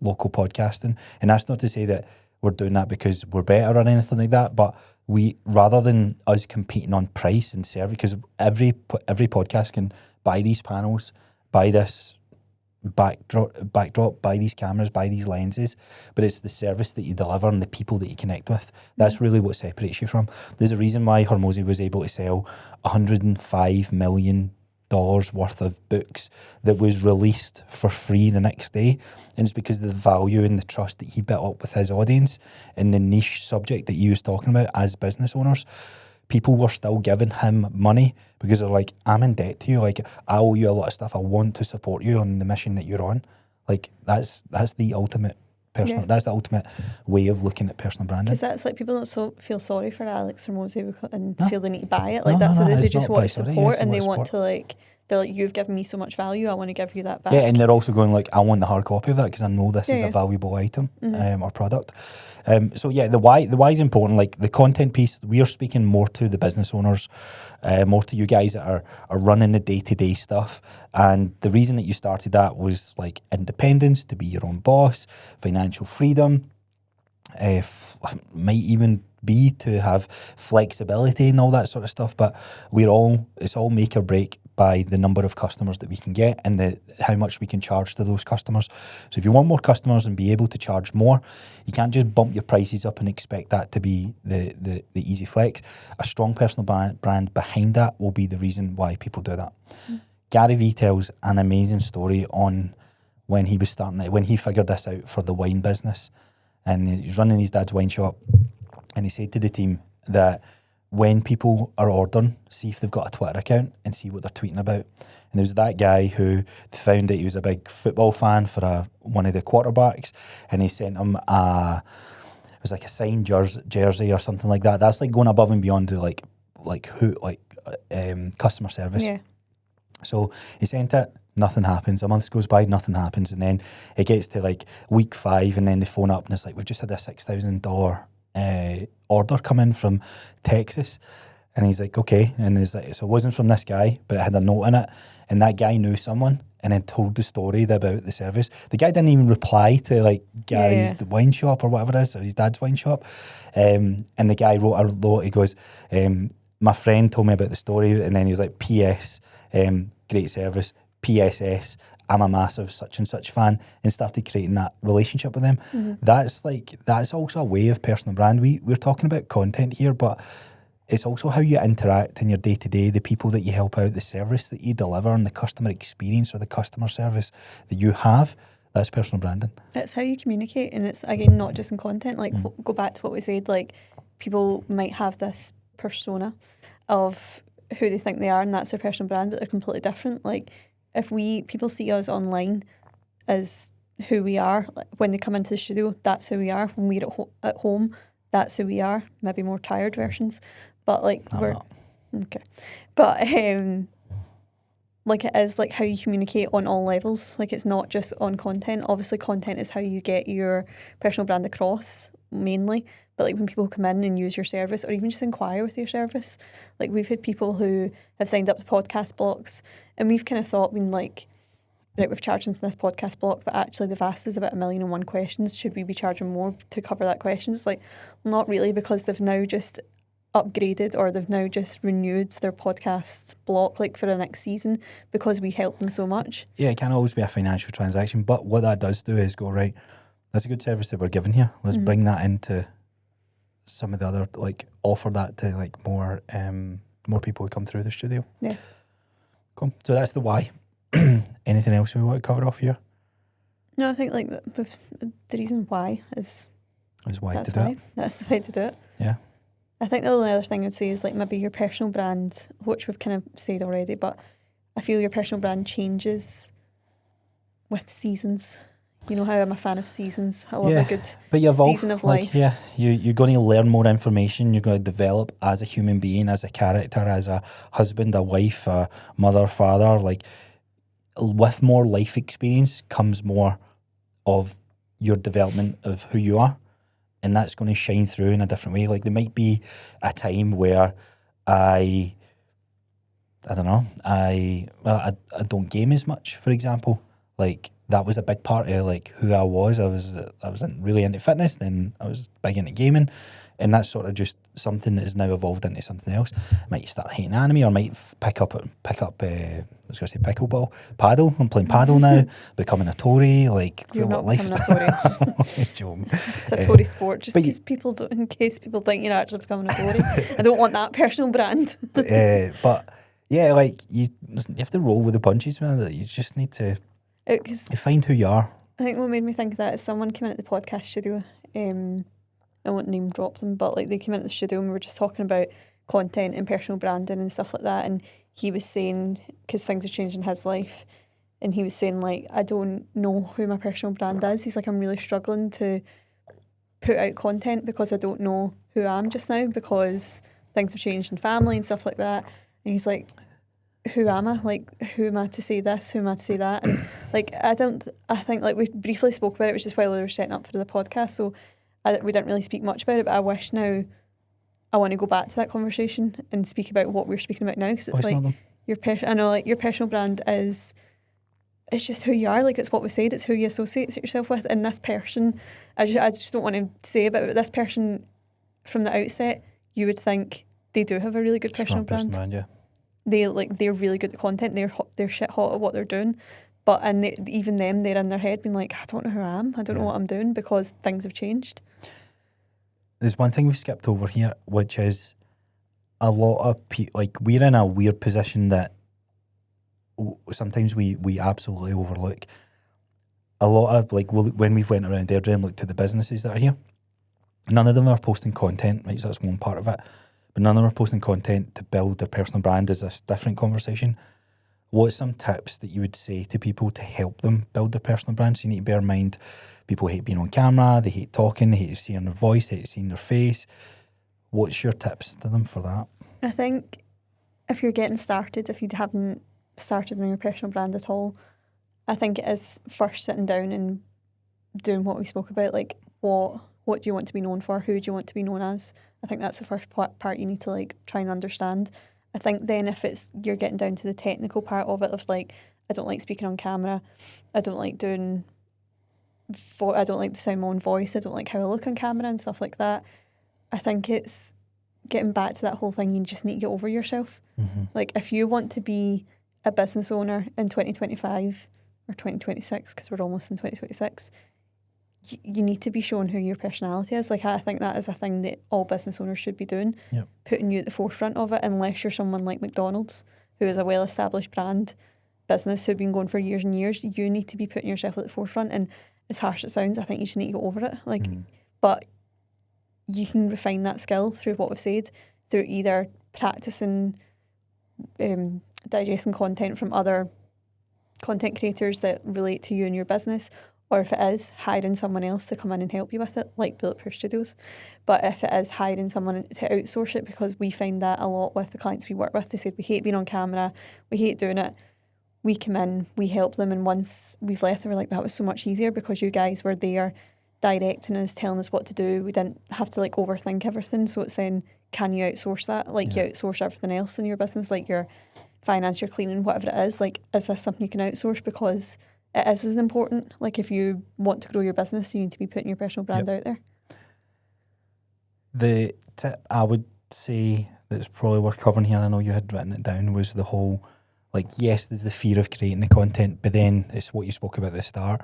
B: local podcasting. And that's not to say that we're doing that because we're better or anything like that, but we, rather than us competing on price and service, because every podcast can buy these panels, buy this backdrop, buy these cameras, buy these lenses, but it's the service that you deliver and the people that you connect with. That's really what separates you from. There's a reason why Hormozy was able to sell $105 million worth of books that was released for free the next day, and it's because of the value and the trust that he built up with his audience in the niche subject that he was talking about as business owners. People were still giving him money because they're like, I'm in debt to you, like I owe you a lot of stuff, I want to support you on the mission that you're on. Like that's the ultimate personal, that's the ultimate way of looking at personal branding.
A: Because that's like, people don't feel sorry for Alex Hormozy and feel they need to buy it. Like that's what they just want to support, and they want to like, they're like, you've given me so much value, I want to give you that back.
B: Yeah, and they're also going like, I want the hard copy of it because I know this is a valuable item or product. So yeah, the why is important. Like the content piece, we are speaking more to the business owners, more to you guys that are running the day-to-day stuff. And the reason that you started that was like independence, to be your own boss, financial freedom, might even be to have flexibility and all that sort of stuff. But it's all make or break by the number of customers that we can get and how much we can charge to those customers. So if you want more customers and be able to charge more, you can't just bump your prices up and expect that to be the easy flex. A strong personal brand behind that will be the reason why people do that. Gary Vee tells an amazing story on when he was when he figured this out for the wine business, and he was running his dad's wine shop, and he said to the team that when people are ordering, see if they've got a Twitter account and see what they're tweeting about. And there was that guy who found that he was a big football fan for one of the quarterbacks, and he sent him it was like a signed jersey or something like that. That's like going above and beyond to customer service.
A: Yeah.
B: So he sent it, nothing happens. A month goes by, nothing happens, and then it gets to like week 5, and then they phone up and it's like, we've just had a $6,000 order come in from Texas. And he's like, okay. And he's like, so it wasn't from this guy, but it had a note in it. And that guy knew someone and then told the story about the service. The guy didn't even reply to like Gary's wine shop or whatever it is, or his dad's wine shop. And the guy wrote a note. He goes, my friend told me about the story. And then he was like, P.S. Great service. P.S.S. I'm a massive such and such fan, and started creating that relationship with them. That's also a way of personal brand. We're talking about content here, but it's also how you interact in your day-to-day, the people that you help out, the service that you deliver, and the customer experience or the customer service that you have. That's personal branding.
A: It's how you communicate, and it's, again, not just in content. Like, go back to what we said, like, people might have this persona of who they think they are, and that's their personal brand, but they're completely different. Like, if people see us online as who we are, like when they come into the studio, that's who we are. When we're at home, that's who we are. Maybe more tired versions, but like okay. But like it is like how you communicate on all levels. Like it's not just on content. Obviously, content is how you get your personal brand across mainly. But like when people come in and use your service, or even just inquire with your service, like we've had people who have signed up to podcast blocks, and we've kind of thought, right, we've charged them for this podcast block, but actually they've asked us about 1,001 questions. Should we be charging more to cover that question? It's like, well, not really, because they've now just upgraded, or they've now just renewed their podcast block like for the next season because we help them so much.
B: Yeah, it can't always be a financial transaction, but what that does do is go, right, that's a good service that we're giving here. Let's bring that into some of the other, like, offer that to like more people who come through the studio.
A: Yeah.
B: Cool. So that's the why. Anything else we want to cover off here?
A: No, I think like the reason why is
B: why to do it.
A: That's the way to do it.
B: Yeah.
A: I think the only other thing I'd say is like maybe your personal brand, which we've kind of said already, but I feel your personal brand changes with seasons. You know how I'm a fan of seasons. I love a good season of life.
B: Yeah, you're going to learn more information. You're going to develop as a human being, as a character, as a husband, a wife, a mother, father. Like, with more life experience comes more of your development of who you are, and that's going to shine through in a different way. Like, there might be a time where I don't know, I don't game as much, for example. Like, that was a big part of like who I was. I wasn't really into fitness, then I was big into gaming, and that's sort of just something that has now evolved into something else. I might start hating anime, or might pick up I was going to say pickleball, paddle. I'm playing paddle now, becoming a Tory. Like,
A: you're not
B: life
A: becoming a Tory. It's a Tory sport, just in case people think you're actually becoming a Tory. I don't want that personal brand.
B: But yeah, like you have to roll with the punches, man. You just need to find who you are.
A: I think what made me think of that is someone came in at the podcast studio. I won't name drop them, but like they came into the studio and we were just talking about content and personal branding and stuff like that. And he was saying, because things have changed in his life, and he was saying like, I don't know who my personal brand is. He's like, I'm really struggling to put out content because I don't know who I am just now, because things have changed in family and stuff like that. And he's like, who am I? Like, who am I to say this? Who am I to say that? And like, I think like we briefly spoke about it, which is while we were setting up for the podcast. So we didn't really speak much about it, but I wish now I want to go back to that conversation and speak about what we're speaking about now, because it's like I know like your personal brand it's just who you are. Like, it's what we said, it's who you associate yourself with. And this person, I just don't want to say about it, but this person from the outset, you would think they do have a really good personal brand.
B: Yeah.
A: they're really good at content. They're shit hot at what they're doing. But even them, they're in their head being like, I don't know who I am. I don't know what I'm doing because things have changed.
B: There's one thing we skipped over here, which is a lot of people, like, we're in a weird position that sometimes we absolutely overlook. A lot of, like, when we've went around Airdrie and looked at the businesses that are here, none of them are posting content, right? So that's one part of it. But none of them are posting content to build their personal brand. Is this different conversation? What's some tips that you would say to people to help them build their personal brand? So you need to bear in mind, people hate being on camera, they hate talking, they hate seeing their voice, they hate seeing their face. What's your tips to them for that?
A: I think if you're getting started, if you haven't started on your personal brand at all, I think it is first sitting down and doing what we spoke about, like what do you want to be known for? Who do you want to be known as? I think that's the first part you need to like try and understand. I think then if you're getting down to the technical part of it, of like, I don't like speaking on camera, I don't like doing, I don't like the sound of my own voice, I don't like how I look on camera and stuff like that. I think it's getting back to that whole thing, you just need to get over yourself.
B: Mm-hmm.
A: Like if you want to be a business owner in 2025 or 2026, because we're almost in 2026, you need to be showing who your personality is. Like I think that is a thing that all business owners should be doing, putting you at the forefront of it, unless you're someone like McDonald's, who is a well-established brand business who've been going for years and years. You need to be putting yourself at the forefront, and as harsh as it sounds, I think you just need to go over it. Like, but you can refine that skill through what we've said, through either practicing digesting content from other content creators that relate to you and your business, or if it is hiring someone else to come in and help you with it, like Bulletproof Studios. But if it is hiring someone to outsource it, because we find that a lot with the clients we work with, they said we hate being on camera, we hate doing it. We come in, we help them, and once we've left, they were like, that was so much easier because you guys were there directing us, telling us what to do. We didn't have to like overthink everything. So it's then, can you outsource that? Like you outsource everything else in your business, like your finance, your cleaning, whatever it is. Like, is this something you can outsource? Because it is as important. Like if you want to grow your business, you need to be putting your personal brand out there.
B: The tip I would say that's probably worth covering here, I know you had written it down, was the whole, like, yes, there's the fear of creating the content, but then it's what you spoke about at the start.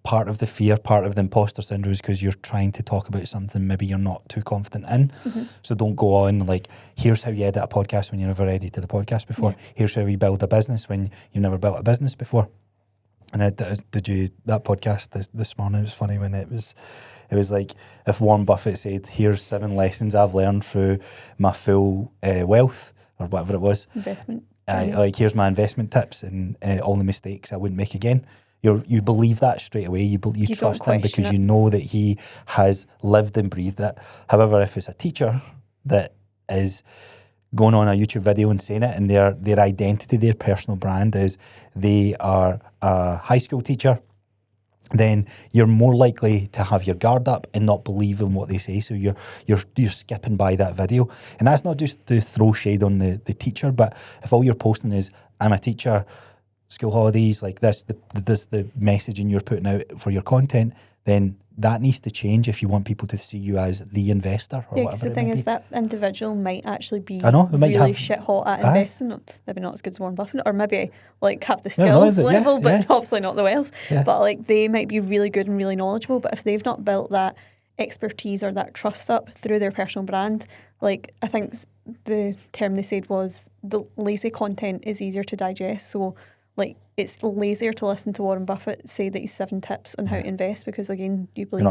B: Part of the fear, part of the imposter syndrome is because you're trying to talk about something maybe you're not too confident in. So don't go on like, here's how you edit a podcast when you're never edited a podcast before. Here's how you build a business when you've never built a business before. And that podcast this morning, it was funny when it was like, if Warren Buffett said, here's 7 lessons I've learned through my full wealth, or whatever it was.
A: Investment.
B: Like, here's my investment tips and all the mistakes I wouldn't make again. You believe that straight away. You trust him because you know that he has lived and breathed it. However, if it's a teacher that is going on a YouTube video and saying it, and their identity, their personal brand is they are a high school teacher, then you're more likely to have your guard up and not believe in what they say. So you're skipping by that video. And that's not just to throw shade on the teacher, but if all you're posting is, I'm a teacher, school holidays, like this, the messaging you're putting out for your content, then that needs to change if you want people to see you as the investor or whatever.
A: Because the thing is, that individual might actually be
B: really
A: shit hot at investing. Maybe not as good as Warren Buffett, or maybe like have the skills level, but obviously not the wealth. But like they might be really good and really knowledgeable, but if they've not built that expertise or that trust up through their personal brand, like I think the term they said was the lazy content is easier to digest. So like it's lazier to listen to Warren Buffett say that he's 7 tips on how to invest, because again, you believe
B: you're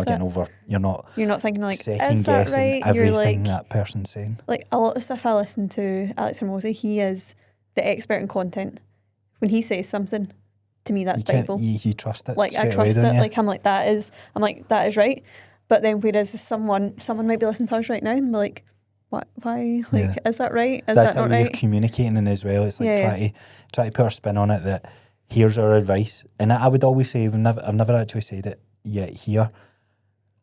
B: not
A: thinking like,
B: second
A: is that
B: guessing
A: right?
B: everything that person's saying.
A: Like a lot of stuff I listen to Alex Hormozy, he is the expert in content. When he says something, to me that's Bible.
B: You trust it.
A: Like I trust it. Like I'm like that is right. But then whereas someone might be listening to us right now and be like, what? Why? Like, is that right? Is
B: that's
A: that not
B: how you're
A: right?
B: communicating in as well. It's like try to put a spin on it that here's our advice. And I would always say, I've never actually said it yet here.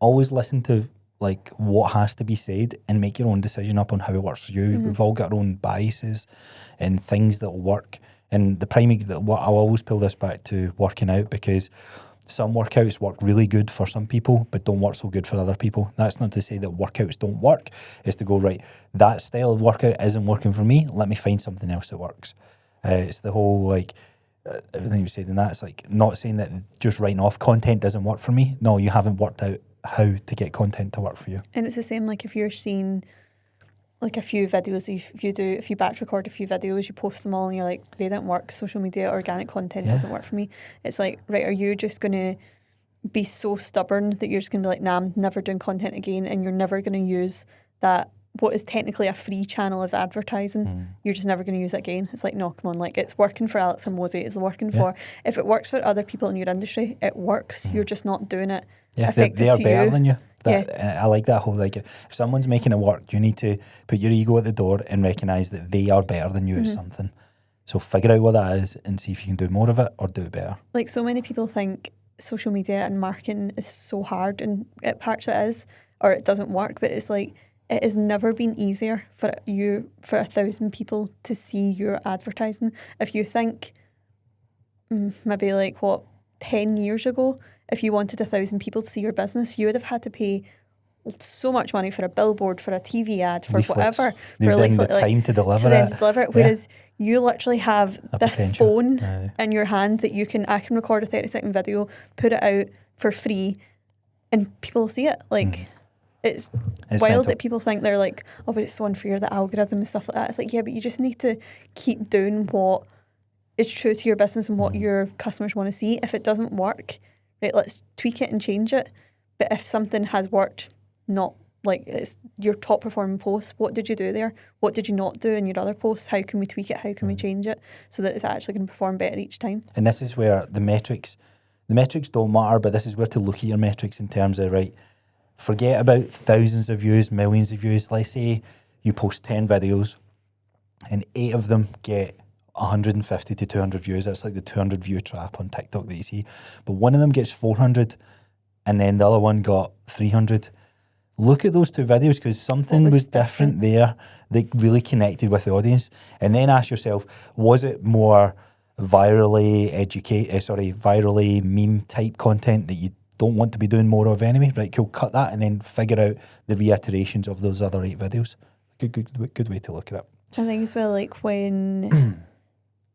B: Always listen to like what has to be said and make your own decision up on how it works for you. We've all got our own biases and things that will work. And the primary, I'll always pull this back to working out, because some workouts work really good for some people, but don't work so good for other people. That's not to say that workouts don't work. It's to go, right, that style of workout isn't working for me. Let me find something else that works. It's the whole, like, everything you said in that. It's like not saying that just writing off content doesn't work for me. No, you haven't worked out how to get content to work for you.
A: And it's the same, like, if you're seeing like a few videos, if you batch record a few videos, you post them all and you're like, they don't work, social media, organic content doesn't work for me. It's like, right, are you just going to be so stubborn that you're just going to be like, nah, I'm never doing content again, and you're never going to use that, what is technically a free channel of advertising, you're just never going to use it again? It's like, no, come on, like, it's working for Alex and Mosey, it's working for, if it works for other people in your industry, it works. You're just not doing it effective
B: they are
A: to
B: better
A: you.
B: than you. I like that whole, like, if someone's making it work, you need to put your ego at the door and recognise that they are better than you at something. So figure out what that is and see if you can do more of it or do it better. Like,
A: so many people think social media and marketing is so hard, and at parts it is, or it doesn't work, but it's like, it has never been easier for 1,000 people to see your advertising. If you think maybe like 10 years ago, if you wanted 1,000 people to see your business, you would have had to pay so much money for a billboard, for a TV ad, for
B: leaflets.
A: whatever.
B: You've
A: for
B: then the time to deliver it.
A: Whereas you literally have this
B: potential
A: phone in your hand that I can record a 30-second video, put it out for free, and people will see it. Like, it's wild
B: mental.
A: that people think they're like, oh, but it's so unfair, the algorithm and stuff like that. It's like, yeah, but you just need to keep doing what is true to your business and what your customers want to see. If it doesn't work, right, let's tweak it and change it. But if something has worked, not like it's your top performing post, what did you do there? What did you not do in your other posts? How can we tweak it? How can we change it so that it's actually going to perform better each time?
B: And this is where the metrics don't matter, but this is where to look at your metrics in terms of, right, forget about thousands of views, millions of views. Let's say you post 10 videos and 8 of them get 150 to 200 views. That's like the 200 view trap on TikTok that you see. But one of them gets 400 and then the other one got 300. Look at those two videos, because something was different there that really connected with the audience. And then ask yourself, was it more virally meme type content that you don't want to be doing more of anyway? Right, cool, cut that and then figure out the reiterations of those other 8 videos. Good way to look at it.
A: I think as well, like, when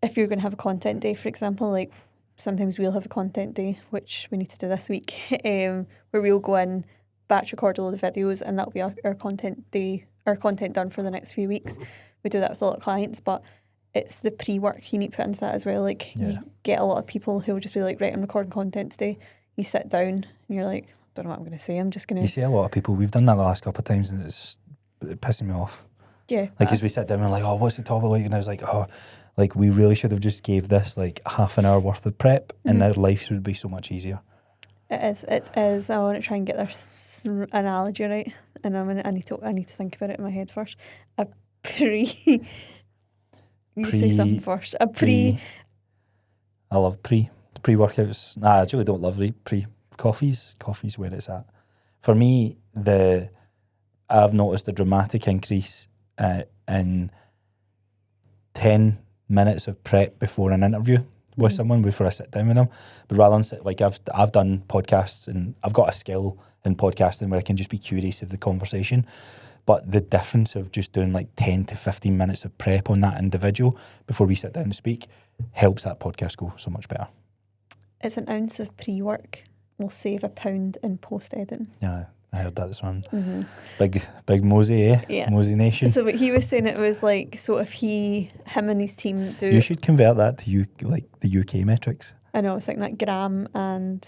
A: if you're going to have a content day, for example, like sometimes we'll have a content day, which we need to do this week, where we'll go in, batch record a load of videos, and that'll be our content day, our content done for the next few weeks. We do that with a lot of clients, but it's the pre-work you need to put into that as well. Like, you get a lot of people who will just be like, right, I'm recording content today. You sit down and you're like, I don't know what I'm going to say. I'm just going to...
B: You see a lot of people, we've done that the last couple of times and it's pissing me off.
A: Yeah.
B: Like, as we sit down and we're like, oh, what's the topic like? And I was like, oh, like, we really should have just gave this like half an hour worth of prep and our life would be so much easier.
A: It is. I want to try and get this analogy right, and I need to think about it in my head first. You say something first.
B: I love pre-workouts. Nah, I actually don't love pre-coffees. Coffee's where it's at. For me, I've noticed a dramatic increase in 10 minutes of prep before an interview with someone, before I sit down with them. But rather than sit, like, I've done podcasts and I've got a skill in podcasting where I can just be curious of the conversation. But the difference of just doing like 10 to 15 minutes of prep on that individual before we sit down and speak helps that podcast go so much better.
A: It's an ounce of pre-work will save £1 in post-editing.
B: Yeah, I heard that this one. Big Mosey, eh?
A: Yeah.
B: Mosey Nation.
A: So he was saying it was like, so if him and his team do...
B: You should convert that to the UK metrics.
A: I know, it's like that gram and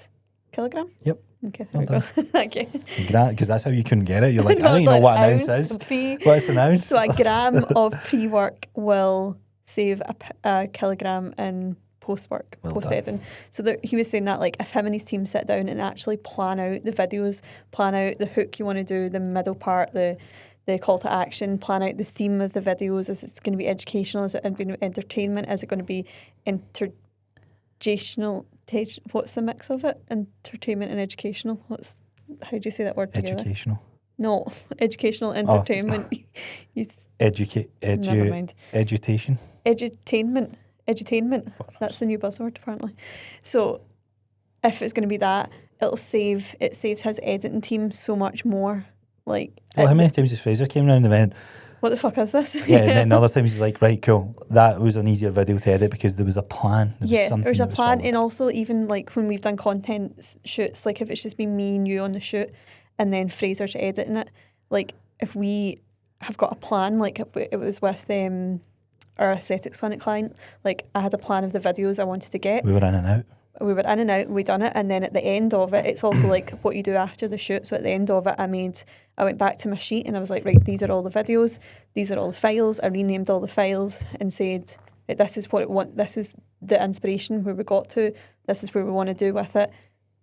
A: kilogram?
B: Yep.
A: Okay, there we go. Okay.
B: Because that's how you couldn't get it. You're like, I don't even know what an ounce is. What's an ounce?
A: So a gram of pre-work will save a kilogram in post-work, post-editing. So he was saying that, like, if him and his team sit down and actually plan out the videos, plan out the hook you want to do, the middle part, the call to action, plan out the theme of the videos. Is it going to be educational? Is it going to be entertainment? Is it going to be intergenerational? What's the mix of it? Entertainment and educational. How do you say that word together?
B: Educational.
A: No, educational entertainment.
B: Never mind.
A: Edutainment. That's the new buzzword apparently. So if it's going to be that, it saves his editing team so much more. Like,
B: Well, how many times has Fraser came around and went,
A: what the fuck is this?
B: yeah, and then other times he's like, right, cool, that was an easier video to edit because there was a plan.
A: There's a plan,
B: followed.
A: and also even like when we've done content shoots, like if it's just been me and you on the shoot, and then Fraser's editing it, like if we have got a plan, like it was with our aesthetics clinic client, like I had a plan of the videos I wanted to get.
B: We were in and out.
A: We done it, and then at the end of it, it's also like what you do after the shoot. So at the end of it, I went back to my sheet and I was like, right, these are all the videos, these are all the files. I renamed all the files and said, right, this is what it want. This is the inspiration where we got to. This is where we want to do with it.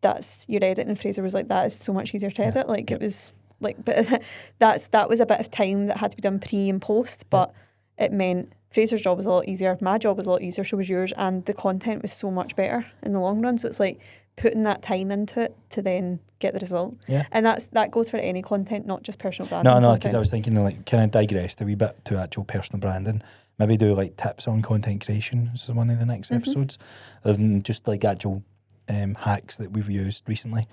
A: That's your edit. And Fraser was like, that is so much easier to edit. Like it was like, but that was a bit of time that had to be done pre and post, but it meant Fraser's job was a lot easier, my job was a lot easier, so was yours, and the content was so much better in the long run. So it's like putting that time into it to then get the result.
B: Yeah.
A: And that goes for any content, not just personal branding.
B: No, because I was thinking like, can I digress a wee bit to actual personal branding? Maybe do like tips on content creation as one of the next episodes, and just like actual hacks that we've used recently.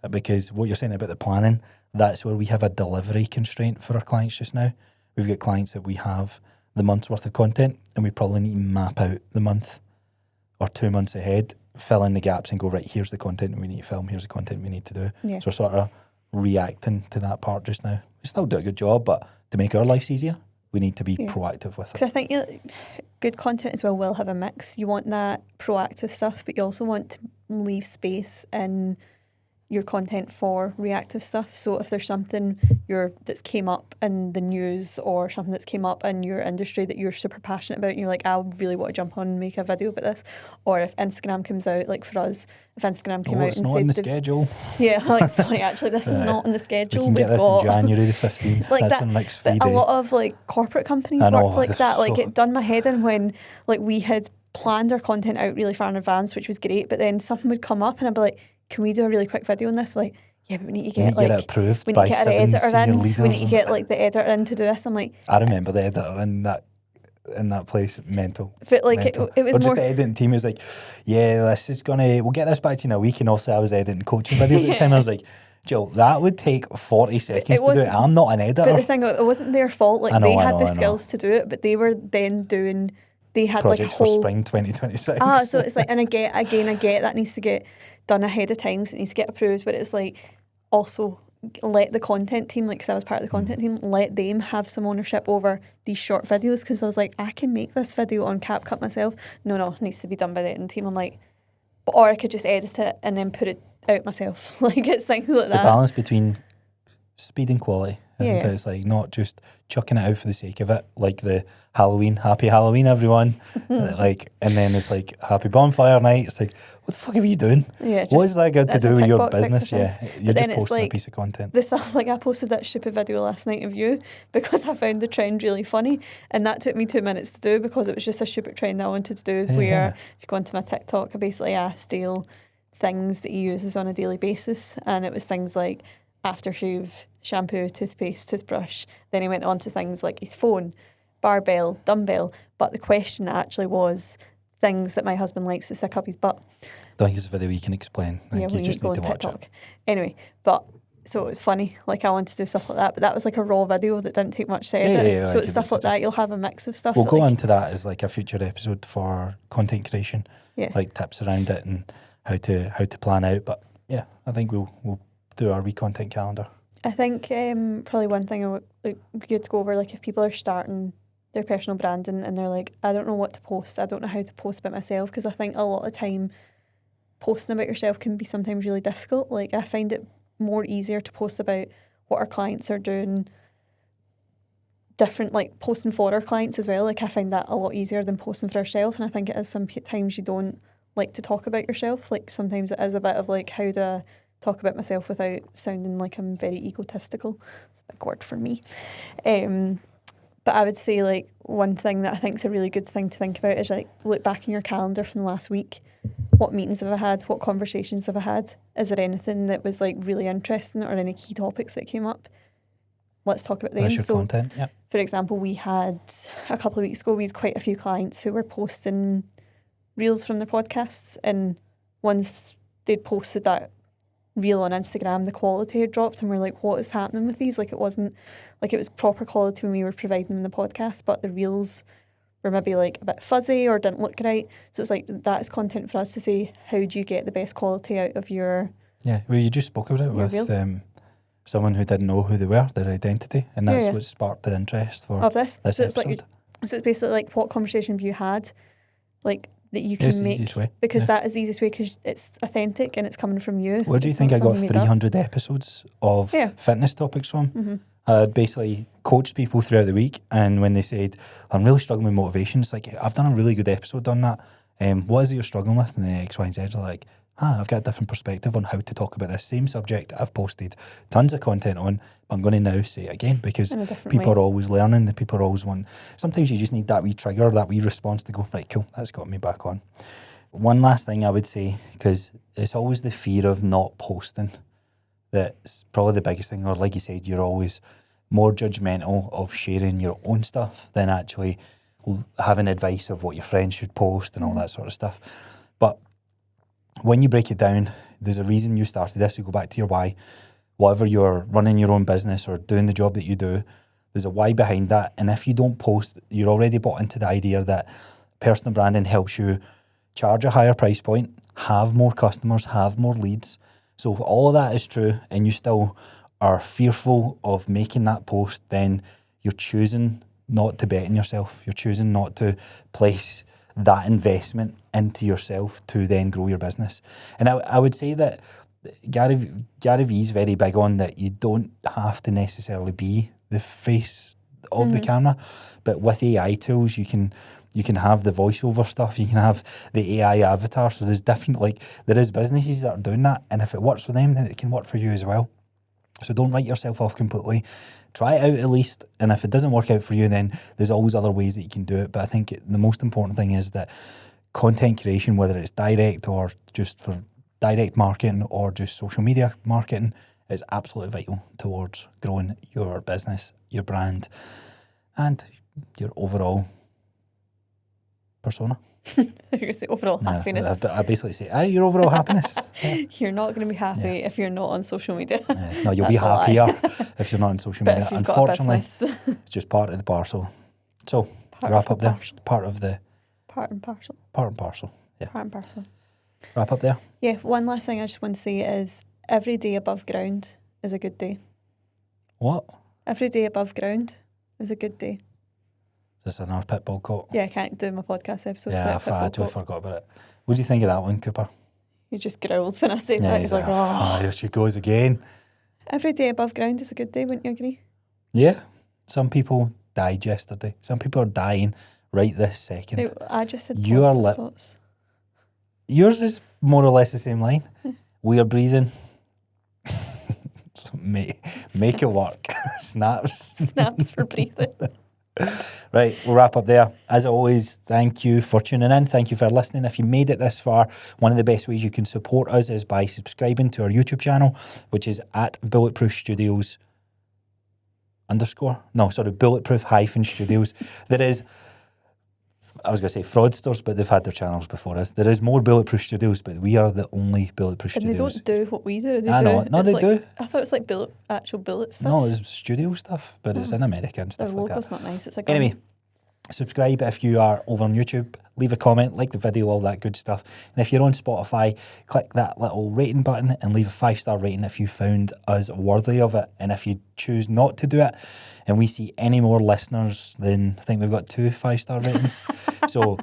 B: Because what you're saying about the planning, that's where we have a delivery constraint for our clients just now. We've got clients that we have the month's worth of content, and we probably need to map out the month or 2 months ahead, fill in the gaps and go, right, here's the content we need to film, here's the content we need to do.
A: Yeah.
B: So we're sort of reacting to that part just now. We still do a good job, but to make our lives easier, we need to be proactive with it.
A: So I think good content as well will have a mix. You want that proactive stuff, but you also want to leave space in your content for reactive stuff. So if there's something that's came up in the news or something that's came up in your industry that you're super passionate about and you're like, I really want to jump on and make a video about this, or if Instagram comes out, like for us, if Instagram came out
B: it's
A: and
B: not
A: said
B: in the schedule.
A: Yeah, like sorry, actually this is not in the schedule.
B: We can get this in January the 15th.
A: Like
B: that's
A: that,
B: the next
A: but
B: Friday.
A: a lot of like corporate companies worked like that. Like it done my head in when like we had planned our content out really far in advance, which was great, but then something would come up and I'd be like, can we do a really quick video on this? Like, yeah, but we need to get
B: it approved
A: we need
B: by
A: to get our
B: 7
A: editor
B: senior
A: in.
B: leaders.
A: We need to get like the editor in to do this. I'm like,
B: I remember the editor in that place, mental.
A: But like
B: mental.
A: It was
B: or
A: more
B: just the editing team was like, yeah, we'll get this back to you in a week. And also I was editing coaching videos at the time. I was like, Jill, that would take 40 seconds to do it. I'm not an editor.
A: But the thing, it wasn't their fault. Like they had the skills to do it, but they were then doing. They had
B: projects
A: like a whole
B: for spring 2026.
A: So it's like, and I get that needs to get done ahead of time, so it needs to get approved. But it's like also let the content team, like, because I was part of the content team, let them have some ownership over these short videos. Because I was like, I can make this video on CapCut myself. No, it needs to be done by the editing team. I'm like, or I could just edit it and then put it out myself. Like it's things like that.
B: It's a balance between speed and quality, isn't it? It's like not just chucking it out for the sake of it, like the happy Halloween everyone, like, and then it's like happy bonfire night. It's like, what the fuck are you doing?
A: Yeah,
B: what is that got to do with your business?
A: Exercise.
B: Yeah, you're just posting
A: like
B: a piece of content.
A: The stuff, like I posted that stupid video last night of you because I found the trend really funny, and that took me 2 minutes to do because it was just a stupid trend I wanted to do. Where if you go onto my TikTok, I basically asked Dale things that he uses on a daily basis, and it was things like aftershave, shampoo, toothpaste, toothbrush. Then he went on to things like his phone, barbell, dumbbell. But the question actually was things that my husband likes to stick up his butt.
B: Don't think it's a video you can explain. You just need to watch it.
A: Anyway, but so it was funny. Like I wanted to do stuff like that, but that was like a raw video that didn't take much to edit. So it's stuff like that. You'll have a mix of stuff.
B: We'll go on to that as like a future episode for content creation.
A: Yeah. Like
B: tips around it and how to plan out. But yeah, I think we'll do our wee content calendar.
A: I think probably one thing I would like good to go over, like if people are starting their personal branding and they're like, I don't know what to post, I don't know how to post about myself, because I think a lot of time posting about yourself can be sometimes really difficult. Like I find it more easier to post about what our clients are doing, different, like posting for our clients as well. Like I find that a lot easier than posting for ourselves, and I think it is sometimes you don't like to talk about yourself. Like sometimes it is a bit of like, how do I talk about myself without sounding like I'm very egotistical. It's a big word for me. But I would say like one thing that I think is a really good thing to think about is like look back in your calendar from the last week. What meetings have I had? What conversations have I had? Is there anything that was like really interesting or any key topics that came up? Let's talk about them.
B: That's your content, yeah.
A: For example, we had a couple of weeks ago, we had quite a few clients who were posting reels from their podcasts, and one's they'd posted that reel on Instagram, the quality had dropped, and we're like, what is happening with these? Like, it wasn't, like, it was proper quality when we were providing them the podcast, but the reels were maybe like a bit fuzzy or didn't look right. So it's like, that is content for us to say, how do you get the best quality out of your
B: Yeah, well, you just spoke about it
A: Your
B: with someone who didn't know who they were, their identity, and that's
A: Yeah.
B: what sparked the interest for
A: of this?
B: this
A: So it's
B: episode.
A: like, so it's basically like, what conversation have you had, like, that you can
B: It's the
A: make,
B: easiest way.
A: because
B: Yeah.
A: that is the easiest way, because it's authentic and it's coming from you.
B: Where do you
A: It's
B: think
A: not
B: I got
A: something made up.
B: 300 episodes of
A: Yeah.
B: fitness topics from?
A: Mhm.
B: I basically coached people throughout the week, and when they said, I'm really struggling with motivation, it's like, I've done a really good episode on that. What is it you're struggling with? And the X, Y, and Z are like, I've got a different perspective on how to talk about this same subject I've posted tons of content on, but I'm going to now say it again, because
A: In a different
B: people
A: way.
B: are always learning, the people are always want. Sometimes you just need that wee trigger, that wee response to go, right, cool, that's got me back on. One last thing I would say, because it's always the fear of not posting that's probably the biggest thing, or like you said, you're always more judgmental of sharing your own stuff than actually having advice of what your friends should post and all that sort of stuff. But when you break it down, there's a reason you started this. You go back to your why. Whatever you're running your own business or doing the job that you do, there's a why behind that. And if you don't post, you're already bought into the idea that personal branding helps you charge a higher price point, have more customers, have more leads. So if all of that is true and you still are fearful of making that post, then you're choosing not to bet on yourself. You're choosing not to place that investment into yourself to then grow your business. And I would say that Gary Vee is very big on that you don't have to necessarily be the face of the camera, but with AI tools you can have the voiceover stuff, you can have the AI avatar. So there's different, like, there is businesses that are doing that, and if it works for them, then it can work for you as well. So don't write yourself off completely. Try it out at least, and if it doesn't work out for you, then there's always other ways that you can do it. But I think the most important thing is that content creation, whether it's direct or just for direct marketing or just social media marketing, is absolutely vital towards growing your business, your brand, and your overall persona.
A: You're going to say overall
B: Yeah,
A: happiness.
B: I basically say, your overall happiness. Yeah.
A: You're not going to be happy if you're not on social media.
B: No, you'll be
A: That's a lie.
B: happier if you're not on social
A: But
B: media.
A: if you've got a
B: Unfortunately,
A: business,
B: it's just part of the parcel. So,
A: part
B: wrap
A: of
B: up
A: the
B: there.
A: parcel.
B: Part of the
A: Part and parcel.
B: part and parcel. Yeah.
A: Part and parcel.
B: Wrap up there.
A: Yeah, one last thing I just want to say is every day above ground is a good day.
B: What?
A: Every day above ground is a good day.
B: Is this another Pitbull quote?
A: Yeah, I can't do my podcast episodes
B: Yeah,
A: without a
B: I
A: Pitbull
B: actually
A: quote.
B: forgot about it. What do you think of that one, Cooper?
A: You just growled when I said
B: Yeah,
A: that. He's like, oh.
B: here she goes again.
A: Every day above ground is a good day, wouldn't you agree?
B: Yeah. Some people died yesterday. Some people are dying right this second.
A: Right, I just said
B: You are
A: positive thoughts.
B: Yours is more or less the same line. We are breathing. Make it work. Snaps.
A: Snaps for breathing.
B: Right, we'll wrap up there. As always, thank you for tuning in. Thank you for listening. If you made it this far, one of the best ways you can support us is by subscribing to our YouTube channel, which is at Bulletproof Studios Bulletproof Studios. There is, I was going to say fraudsters, but they've had their channels before us. There is more Bulletproof Studios, but we are the only Bulletproof
A: And they
B: Studios.
A: don't do what we do. They
B: I know.
A: do.
B: No,
A: it's
B: they
A: like,
B: do.
A: I thought it was like actual bullet stuff.
B: No, it's studio stuff, but it's in America and
A: Their
B: stuff like that.
A: logo's not nice. It's like
B: Anyway, subscribe if you are over on YouTube. Leave a comment, like the video, all that good stuff. And if you're on Spotify, click that little rating button and leave a 5-star rating if you found us worthy of it. And if you choose not to do it, and we see any more listeners than, I think we've got 2 5-star ratings. So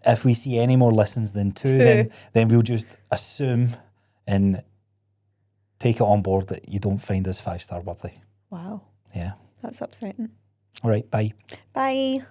B: if we see any more listens than 2, then we'll just assume and take it on board that you don't find us 5-star worthy.
A: wow,
B: Yeah.
A: that's upsetting.
B: All right, bye.
A: Bye.